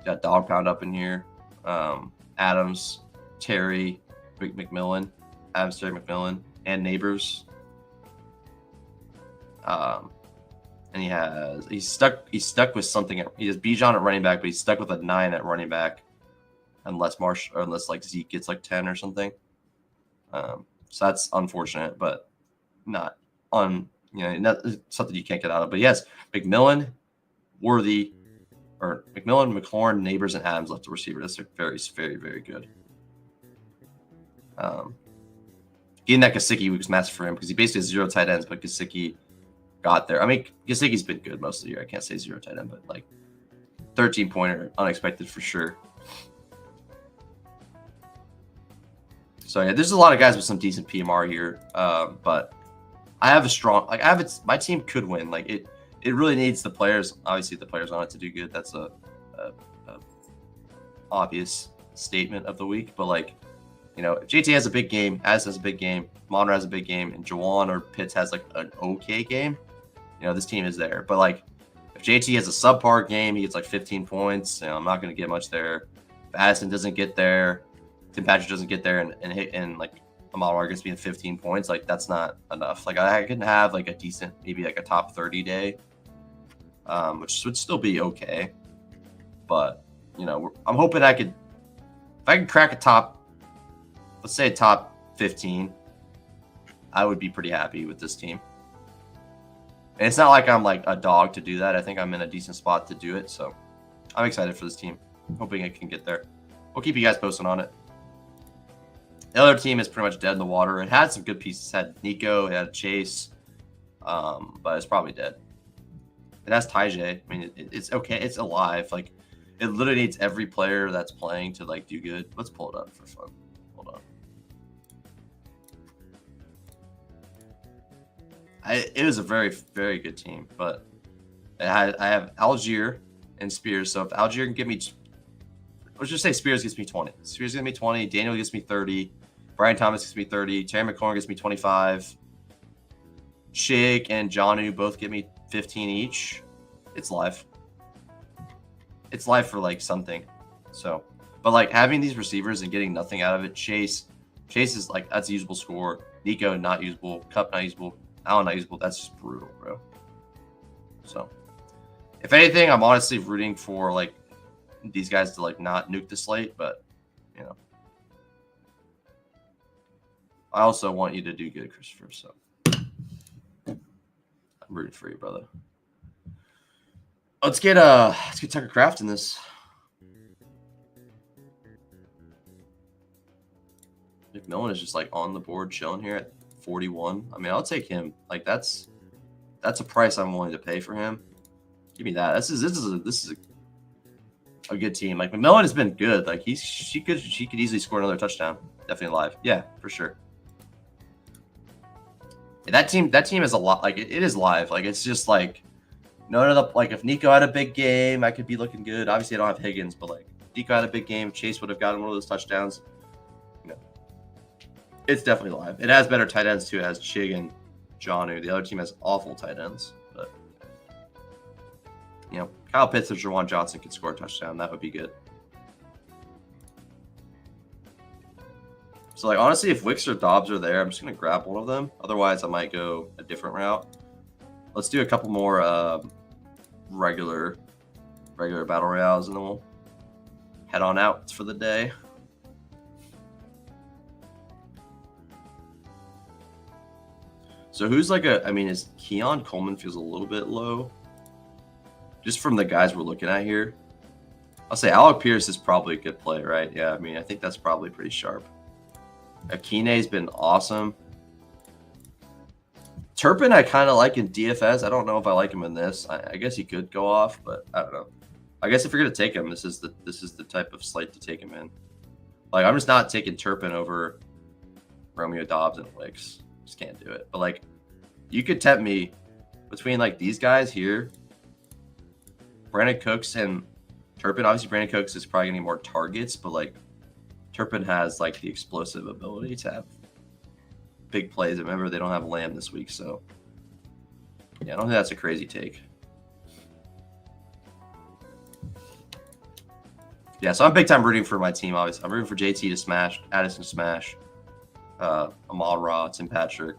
Got Dog Pound up in here. Adams, Terry, McMillan, Adams, Terry, McMillan, and Neighbors. And he's stuck with something. He has Bijan at running back, but he's stuck with a 9 at running back, unless Zeke gets 10 or something. So that's unfortunate, but not something you can't get out of. But yes, McMillan, Worthy, or McMillan, McLaurin, Neighbors, and Adams left the receiver. That's very, very, very good. getting that Gesicki was massive for him because he basically has 0 tight ends, but Gesicki got there. I mean, Gesicki's been good most of the year. I can't say 0 tight end, but like 13-pointer, unexpected for sure. So yeah, there's a lot of guys with some decent PMR here, but I have a strong my team could win. Like it really needs the players. Obviously, the players on it to do good. That's a obvious statement of the week. But like, you know, if JT has a big game, Addison has a big game, Monroe has a big game, and Jawan or Pitts has like an okay game, you know, this team is there. But like, if JT has a subpar game, he gets like 15 points. You know, I'm not going to get much there. If Addison doesn't get there, Tim Patrick doesn't get there, and like Amal gets me in 15 points, like that's not enough. Like I can have like a decent, maybe like a top 30 day, which would still be okay. But you know, I'm hoping if I can crack a top, let's say a top 15, I would be pretty happy with this team. And it's not like I'm like a dog to do that. I think I'm in a decent spot to do it. So I'm excited for this team. Hoping it can get there. We'll keep you guys posted on it. The other team is pretty much dead in the water. It had some good pieces. It had Nico, it had Chase, but it's probably dead. It has Tyjae. I mean, it's okay. It's alive. Like, it literally needs every player that's playing to like do good. Let's pull it up for fun. Hold on. It was a very, very good team, but I have Algier and Spears. So if Algier can give me, let's just say Spears gets me 20. Spears gets me 20. Daniel gets me 30. Brian Thomas gets me 30. Terry McLaurin gets me 25. Shig and Jonu both get me 15 each. It's live. It's live for like something. So, but like having these receivers and getting nothing out of it. Chase is like, that's a usable score. Nico not usable. Cup not usable. Allen not usable. That's just brutal, bro. So, if anything, I'm honestly rooting for like these guys to like not nuke the slate, but you know, I also want you to do good, Christopher. So I'm rooting for you, brother. Let's get Tucker Kraft in this. McMillan is just like on the board chilling here at 41. I mean, I'll take him. Like that's a price I'm willing to pay for him. Give me that. This is a good team. Like McMillan has been good. Like she could easily score another touchdown. Definitely live. Yeah, for sure. And that team is a lot. Like it is live. Like it's just like none of the like if Nico had a big game, I could be looking good. Obviously, I don't have Higgins, but like Nico had a big game. Chase would have gotten one of those touchdowns. You know, it's definitely live. It has better tight ends too. It has Chig and Jonu. The other team has awful tight ends, but you know, Kyle Pitts or Jawan Johnson could score a touchdown. That would be good. So, like, honestly, if Wicks or Dobbs are there, I'm just going to grab one of them. Otherwise, I might go a different route. Let's do a couple more regular battle royales, and then we'll head on out for the day. So, who's like I mean, is Keon Coleman feels a little bit low? Just from the guys we're looking at here. I'll say Alec Pierce is probably a good play, right? Yeah, I mean, I think that's probably pretty sharp. Akine's been awesome. Turpin, I kind of like in DFS. I don't know if I like him in this. I guess he could go off, but I don't know. I guess if you're gonna take him, this is the type of slate to take him in. Like I'm just not taking Turpin over Romeo Dobbs and Wicks. Just can't do it. But like, you could tempt me between like these guys here, Brandon Cooks and Turpin. Obviously, Brandon Cooks is probably gonna need more targets, but like. Turpin has like the explosive ability to have big plays. Remember, they don't have Lamb this week, so yeah, I don't think that's a crazy take. Yeah, so I'm big time rooting for my team. Obviously, I'm rooting for JT to smash, Addison to smash, Amal Ra, Tim Patrick,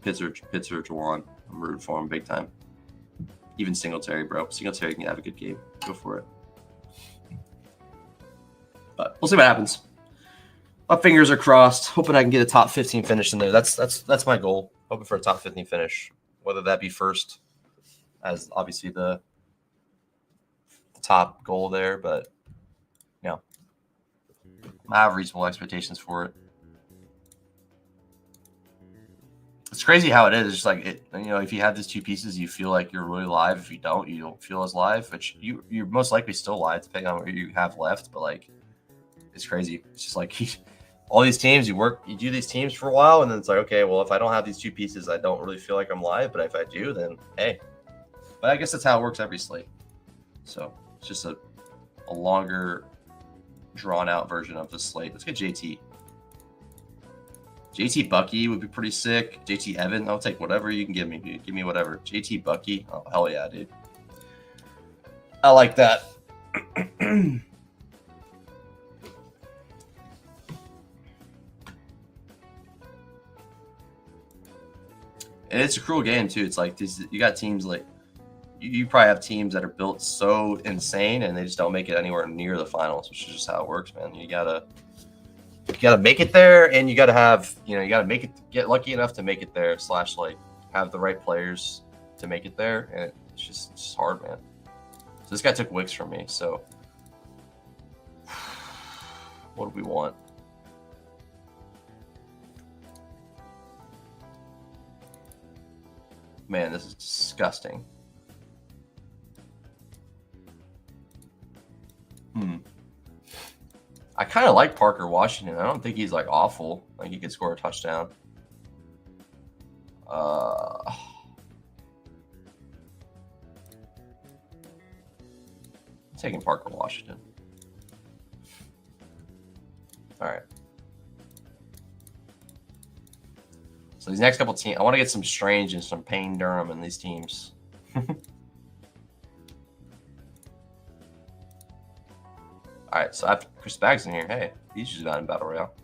Pitzer, Jawan. I'm rooting for him big time. Even Singletary, bro. Singletary can have a good game. Go for it. But we'll see what happens. My fingers are crossed. Hoping I can get a top 15 finish in there. That's my goal. Hoping for a top 15 finish, whether that be first, as obviously the top goal there. But you know, I have reasonable expectations for it. It's crazy how it is. It's just like it. You know, if you have these two pieces, you feel like you're really live. If you don't feel as live. Which you're most likely still live, depending on what you have left. But like, it's crazy. It's just like all these teams. You do these teams for a while, and then it's like, okay, well, if I don't have these two pieces, I don't really feel like I'm live. But if I do, then hey. But I guess that's how it works every slate. So it's just a longer, drawn out version of the slate. Let's get JT. JT Bucky would be pretty sick. JT Evan, I'll take whatever you can give me, dude. Give me whatever. JT Bucky, oh hell yeah, dude. I like that. And it's a cruel game too. It's like you got teams like you probably have teams that are built so insane and they just don't make it anywhere near the finals, which is just how it works, man. You gotta make it there, and you gotta have you gotta make it, get lucky enough to make it there / like have the right players to make it there, and it's just hard, man. So this guy took wicks from me. So what do we want? Man, this is disgusting. I kind of like Parker Washington. I don't think he's like awful. Like he could score a touchdown. I'm taking Parker Washington. All right. So these next couple teams, I want to get some Strange and some Payne Durham in these teams. All right, so I have Chris Baggs in here. Hey, he's just not in Battle Royale.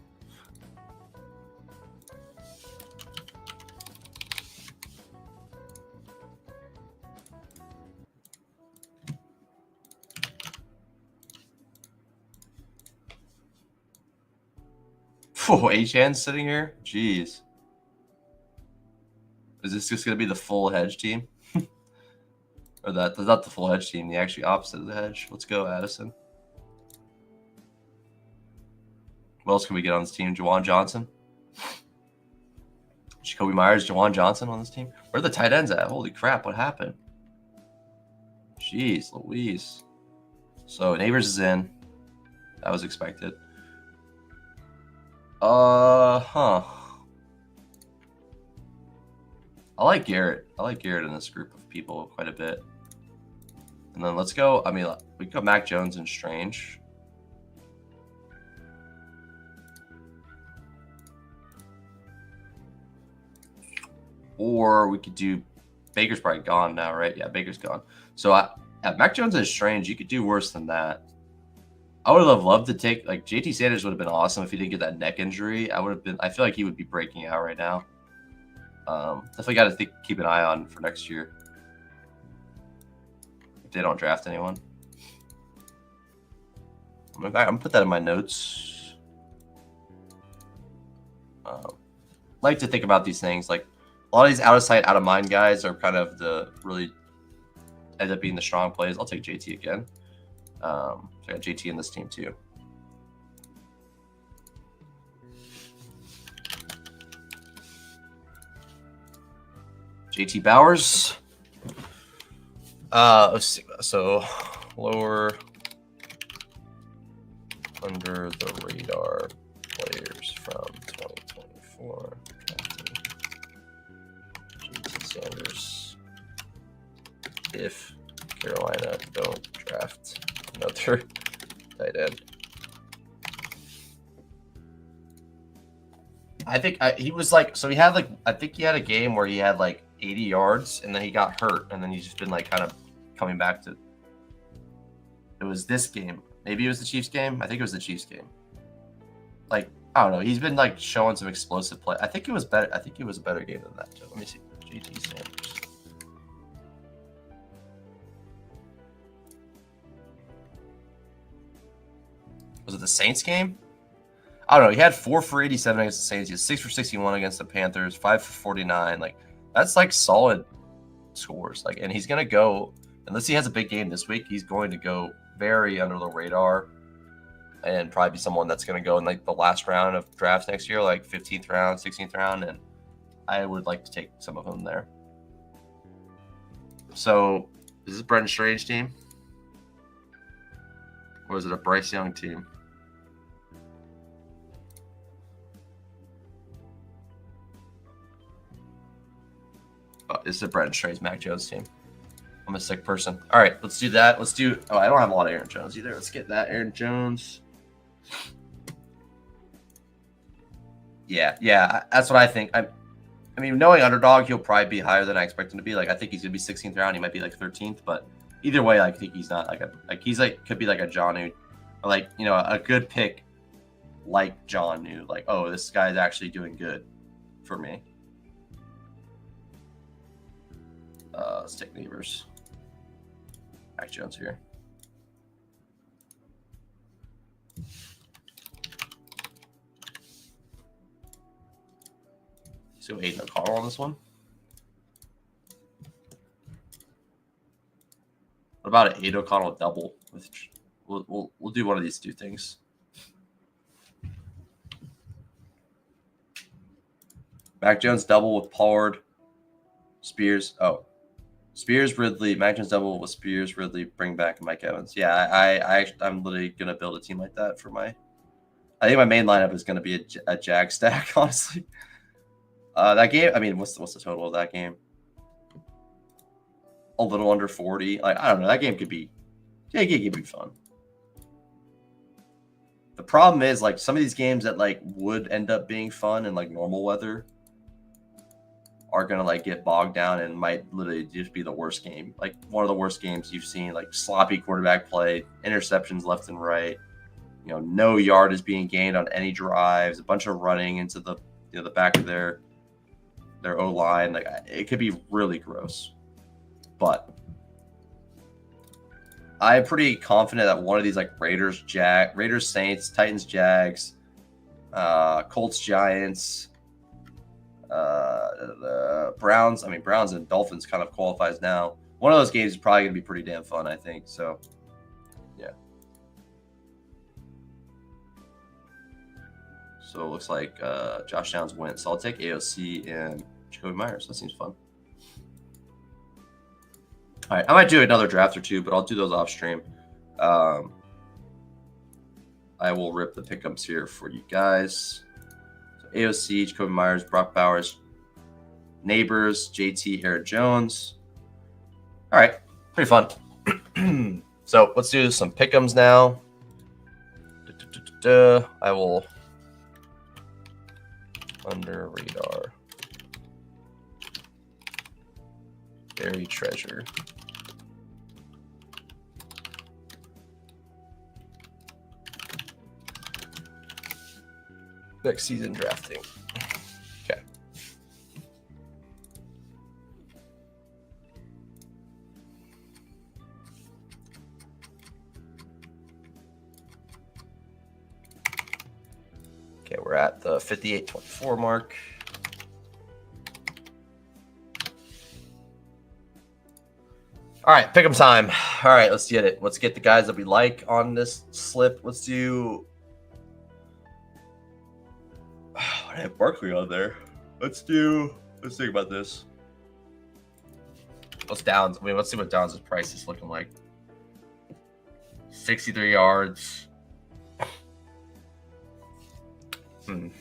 Oh, H-Hand's sitting here? Jeez. Is this just going to be the full hedge team? Or that's not the full hedge team, the actually opposite of the hedge. Let's go, Addison. What else can we get on this team? Jawan Johnson? Jacoby Myers, Jawan Johnson on this team? Where are the tight ends at? Holy crap, what happened? Jeez Louise. So Neighbors is in. That was expected. I like Garrett. I like Garrett in this group of people quite a bit. And then let's go. I mean, we got Mac Jones and Strange. Or we could do Baker's probably gone now, right? Yeah, Baker's gone. So at Mac Jones and Strange, you could do worse than that. I would have loved to take like JT Sanders would have been awesome if he didn't get that neck injury. I feel like he would be breaking out right now. Definitely got to keep an eye on for next year if they don't draft anyone. I'm gonna put that in my notes. Like to think about these things. Like a lot of these out of sight, out of mind guys are kind of the really end up being the strong plays. I'll take JT again. So I got JT in this team too. JT Bowers. Let's see. So lower under the radar players from 2024. JT Sanders. If Carolina don't draft another tight end. I think he was like, so he had like, I think he had a game where he had like 80 yards and then he got hurt and then he's just been like kind of coming back to, it was this game. Maybe it was the Chiefs game. I think it was the Chiefs game. Like, I don't know. He's been like showing some explosive play. I think it was better. I think it was a better game than that too. Let me see. JT Sanders. Was it the Saints game? I don't know. He had 4 for 87 against the Saints. He had 6 for 61 against the Panthers. 5 for 49. Like that's like solid scores. Like, and he's gonna go unless he has a big game this week. He's going to go very under the radar, and probably be someone that's gonna go in like the last round of drafts next year, like 15th round, 16th round, and I would like to take some of them there. So, is this Brendan Strange team? Or is it a Bryce Young team? Oh, it's a Brendan Strange Mac Jones team. I'm a sick person. All right, let's do that. Let's do. Oh, I don't have a lot of Aaron Jones either. Let's get that Aaron Jones. Yeah, that's what I think. I mean, knowing Underdog, he'll probably be higher than I expect him to be. Like, I think he's gonna be 16th round. He might be like 13th, but either way, I think he's not could be like a John or like, you know, a good pick like John knew. Like, oh, this guy's actually doing good for me. Let's take Nevers. Mac Jones here. So Aiden O'Connell on this one. What about an Aiden O'Connell double? We'll do one of these two things. Mac Jones double with Pollard, Spears. Oh, Spears, Ridley. Mac Jones double with Spears, Ridley. Bring back Mike Evans. Yeah, I'm literally gonna build a team like that for my. I think my main lineup is gonna be a Jag stack, honestly. That game. I mean, what's the total of that game? A little under 40. Like, I don't know. That game could be. Yeah, it could be fun. The problem is, like, some of these games that like would end up being fun in like normal weather are gonna like get bogged down and might literally just be the worst game. Like one of the worst games you've seen. Like sloppy quarterback play, interceptions left and right. You know, no yard is being gained on any drives. A bunch of running into the the back of their O line. Like, it could be really gross. But I'm pretty confident that one of these, like Raiders, Saints, Titans, Jags, Colts, Giants, Browns. I mean, Browns and Dolphins kind of qualifies now. One of those games is probably going to be pretty damn fun, I think. So, yeah. So it looks like Josh Downs went. So I'll take AOC and Jacoby Myers. That seems fun. All right, I might do another draft or two, but I'll do those off stream. I will rip the pickups here for you guys. So AOC, Jacoby Myers, Brock Bowers, Neighbors, JT, Aaron Jones. All right, pretty fun. So let's do some pick'ems now. I will under radar. Buried treasure. Next season drafting. Okay. Okay, we're at the 58.24 mark. All right, pick 'em time. All right, let's get it. Let's get the guys that we like on this slip. Let's do. I have Barkley on there. Let's think about this. Let's Downs. Wait, let's see what Downs' price is looking like. 63 yards. It's in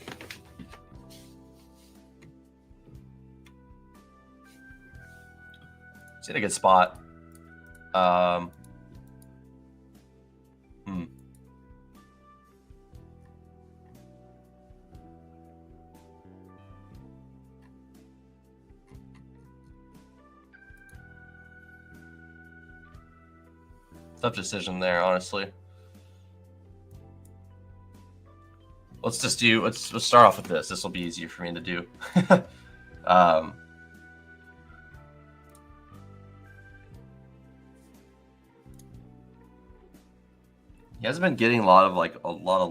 a good spot. Tough decision there, honestly. Let's start off with this. This will be easier for me to do. He hasn't been getting a lot of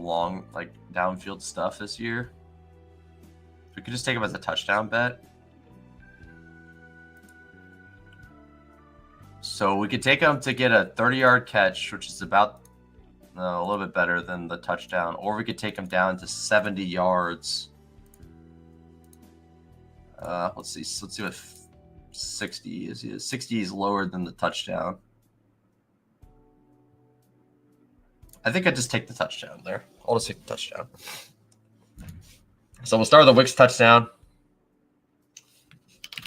long downfield stuff this year. We could just take him as a touchdown bet. So we could take him to get a 30-yard catch, which is about a little bit better than the touchdown, or we could take him down to 70 yards Let's see. Let's see what 60 is. 60 is lower than the touchdown. I think I just take the touchdown there. I'll just take the touchdown. So we'll start with the Wicks touchdown.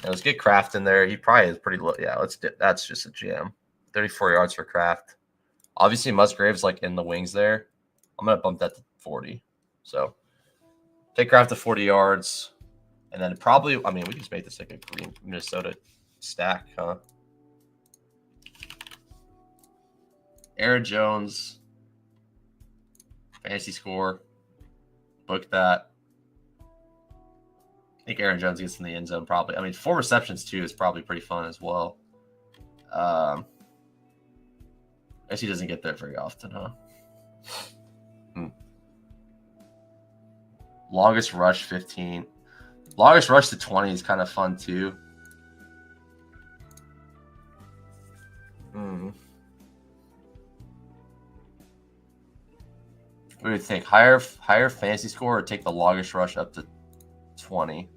And let's get Kraft in there. He probably is pretty low. Yeah, that's just a jam. 34 yards for Kraft. Obviously, Musgrave's like in the wings there. I'm gonna bump that to 40. So take Kraft to 40 yards. And then probably, I mean, we just made this like a green Minnesota stack, huh? Aaron Jones. Fantasy score. Book that. I think Aaron Jones gets in the end zone probably. I mean, 4 receptions too is probably pretty fun as well. I guess he doesn't get there very often, huh? Longest rush 15. Longest rush to 20 is kind of fun too. What do you think? Higher fantasy score or take the longest rush up to 20?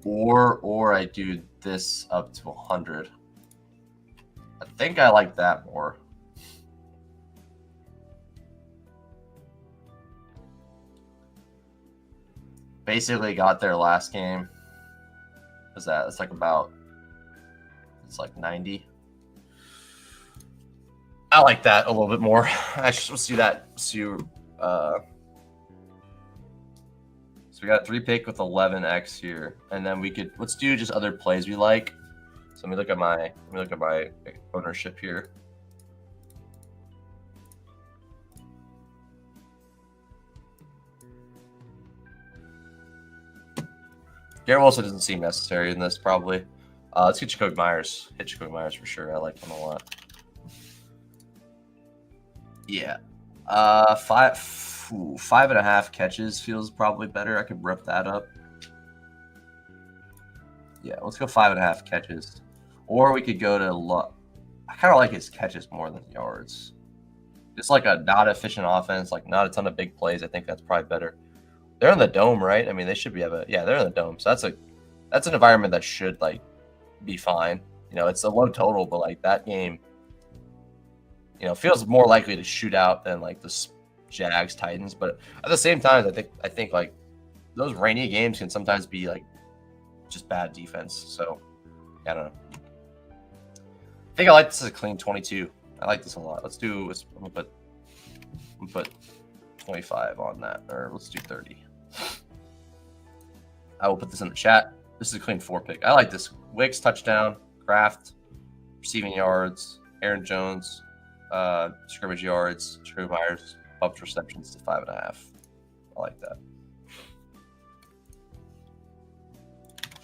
Or I do this up to 100. I think I like that more. Basically got there last game. What's that? It's like about, it's like 90. I like that a little bit more. Actually, let's do that. So we got 3 pick with 11x here, and then we could let's do just other plays we like. So let me look at my ownership here. Garrett Wilson doesn't seem necessary in this probably. Let's get Jacoby Myers. Hit Jacoby Myers for sure. I like him a lot. Yeah. 5.5 catches feels probably better. I could rip that up. Yeah, let's go 5.5 catches. Or we could go to I kind of like his catches more than yards. Just like a not efficient offense, like not a ton of big plays. I think that's probably better. They're in the dome, right? I mean, they should be they're in the dome. So that's an environment that should like be fine. You know, it's a low total, but like that game, you know, feels more likely to shoot out than like the Jags Titans. But at the same time, I think like those rainy games can sometimes be like just bad defense. So I don't know. I think I like this as a clean 22. I like this a lot. I'm gonna put 25 on that, or let's do 30. I will put this in the chat. This is a clean 4 pick. I like this. Wicks touchdown, Kraft receiving yards, Aaron Jones scrimmage yards, Jacoby Myers upped receptions to 5.5. I like that.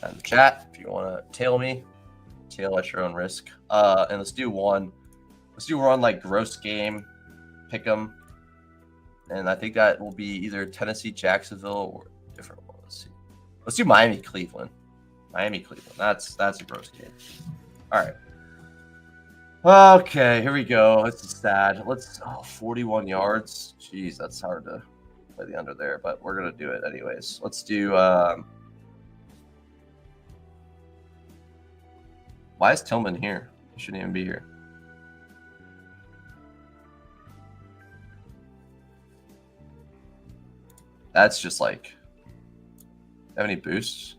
And the chat, if you want to tail me, tail at your own risk. And let's do one like gross game, pick 'em. And I think that will be either Tennessee, Jacksonville, or a different one. Let's do Miami, Cleveland. Miami, Cleveland. That's a gross game. All right. Okay, here we go. This is sad. 41 yards. Jeez, that's hard to play the under there, but we're gonna do it anyways. Let's do. Why is Tillman here? He shouldn't even be here. That's just like. Have any boosts?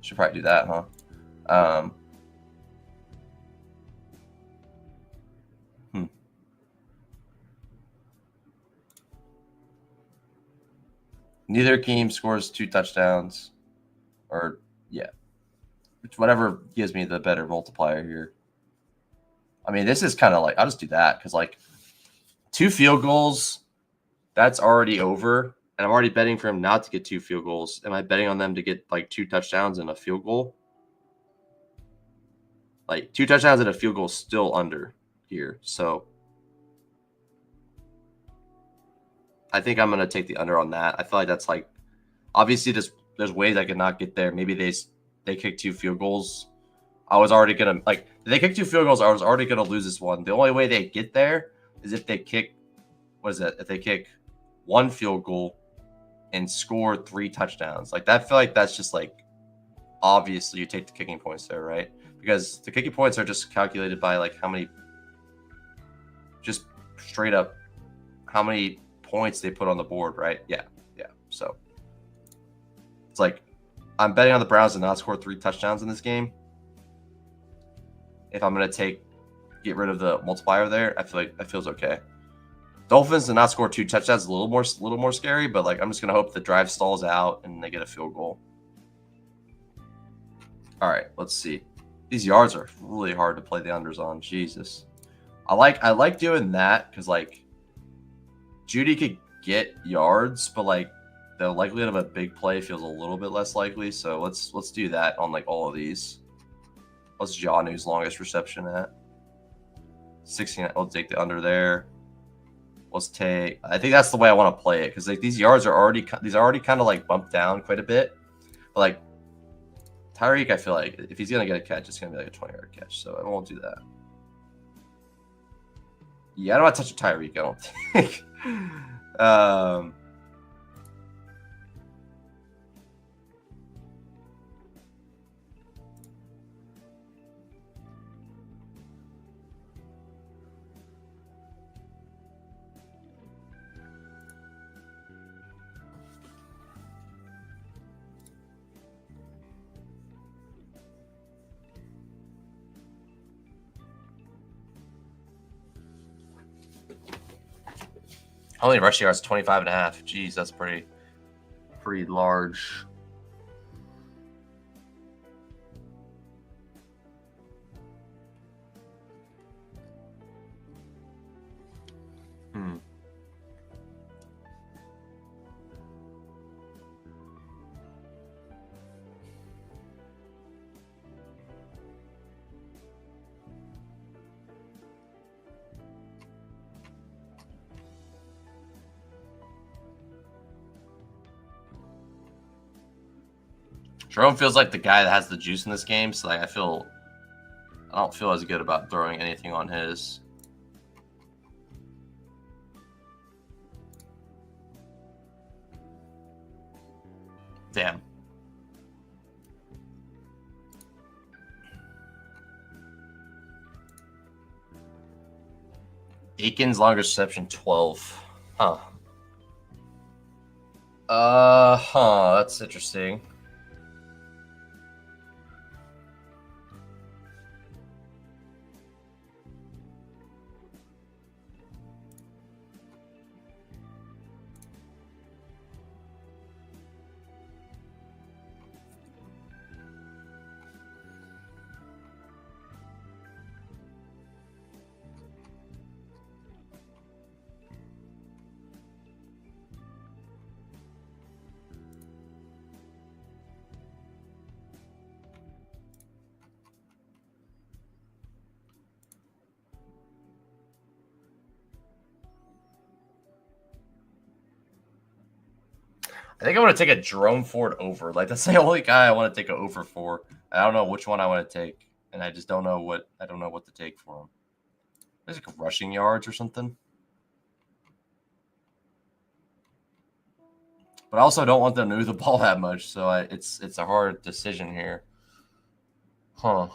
Should probably do that, huh? Neither team scores 2 touchdowns, or yeah, whatever gives me the better multiplier here. I mean, this is kind of like I'll just do that because like 2 field goals, that's already over. And I'm already betting for him not to get 2 field goals. Am I betting on them to get like 2 touchdowns and a field goal? Like 2 touchdowns and a field goal still under here. So I think I'm going to take the under on that. I feel like that's like obviously there's ways I could not get there. Maybe they kick 2 field goals. I was already going to like if they kick 2 field goals. I was already going to lose this one. The only way they get there is if they kick, what is that? If they kick 1 field goal and score 3 touchdowns. Like that, I feel like that's just like, obviously you take the kicking points there, right? Because the kicking points are just calculated by like how many, just straight up, how many points they put on the board, right? Yeah. So it's like, I'm betting on the Browns to not score 3 touchdowns in this game. If I'm going to get rid of the multiplier there, I feel like that feels okay. Dolphins to not score 2 touchdowns is a little more scary, but like I'm just going to hope the drive stalls out and they get a field goal. All right, let's see. These yards are really hard to play the unders on. Jesus. I like doing that because like Judy could get yards, but like the likelihood of a big play feels a little bit less likely. So let's do that on like all of these. What's Janu's longest reception at? 16. I'll take the under there. Let's take. I think that's the way I want to play it because like these yards are already kind of like bumped down quite a bit. But like Tyreek, I feel like if he's gonna get a catch, it's gonna be like a 20-yard catch. So I won't do that. Yeah, I don't want to touch a Tyreek. I don't think. How many rush yards? 25.5. Jeez, that's pretty large. Jerome feels like the guy that has the juice in this game, so like I don't feel as good about throwing anything on his. Damn. Aiken's longest reception 12. Huh. That's interesting. I think I want to take a Jerome Ford over. Like that's the only guy I want to take an over for. I don't know which one I want to take, and I just don't know what to take for him. There's like rushing yards or something. But I also don't want them to move the ball that much, so it's a hard decision here. Huh.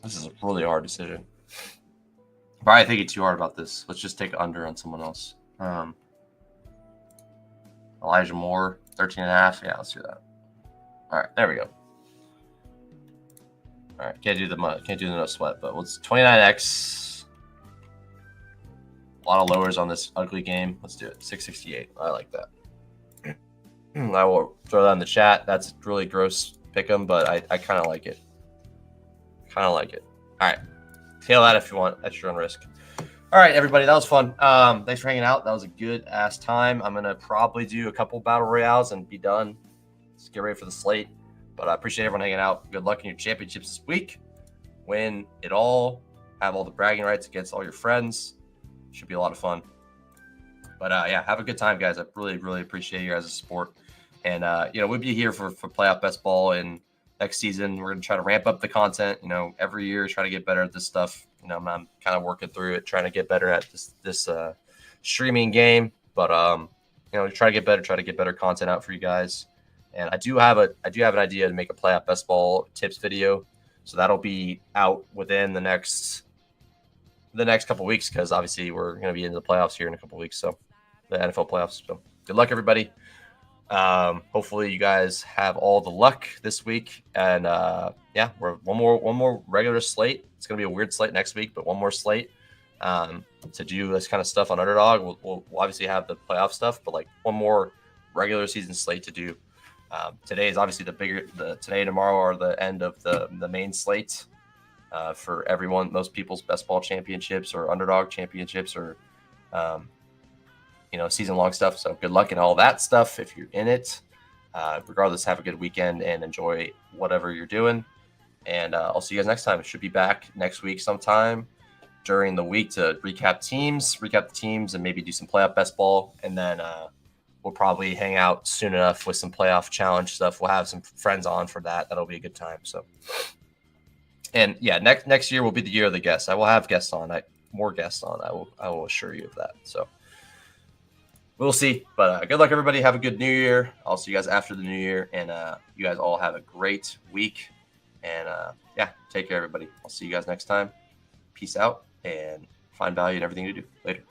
This is a really hard decision. Probably thinking too hard about this. Let's just take under on someone else. Elijah Moore, 13.5. Yeah, let's do that. All right, there we go. All right, can't do the no sweat, but let's 29x. A lot of lowers on this ugly game. Let's do it. 668. I like that. I will throw that in the chat. That's really gross pick'em, but I kind of like it. All right, tail that if you want at your own risk. All right, everybody, that was fun. Thanks for hanging out. That was a good ass time. I'm gonna probably do a couple battle royales and be done. Let's get ready for the slate. But I appreciate everyone hanging out. Good luck in your championships this week. Win it all. Have all the bragging rights against all your friends. Should be a lot of fun. But yeah, have a good time, guys. I really, really appreciate you guys' support. And we'll be here for playoff best ball, and next season we're gonna try to ramp up the content. Every year try to get better at this stuff. I'm kind of working through it, trying to get better at this streaming game. But try to get better content out for you guys. And I do have an idea to make a playoff best ball tips video, so that'll be out within the next couple weeks, because obviously we're going to be in the playoffs here in a couple weeks, so the NFL playoffs. So good luck, everybody. Hopefully you guys have all the luck this week, and we're one more regular slate. It's going to be a weird slate next week, but one more slate to do this kind of stuff on Underdog. We'll obviously have the playoff stuff, but like one more regular season slate to do. Today is obviously today and tomorrow are the end of the main slate for everyone, most people's best ball championships or Underdog championships or season long stuff. So good luck in all that stuff if you're in it. Regardless, have a good weekend and enjoy whatever you're doing. And I'll see you guys next time. I should be back next week sometime during the week to recap the teams, and maybe do some playoff best ball. And then we'll probably hang out soon enough with some playoff challenge stuff. We'll have some friends on for that. That'll be a good time. So, and yeah, next year will be the year of the guests. I will have guests on. More guests on. I will assure you of that. So we'll see. But good luck, everybody. Have a good New Year. I'll see you guys after the New Year, and you guys all have a great week. And take care, everybody. I'll see you guys next time. Peace out, and find value in everything you do. Later.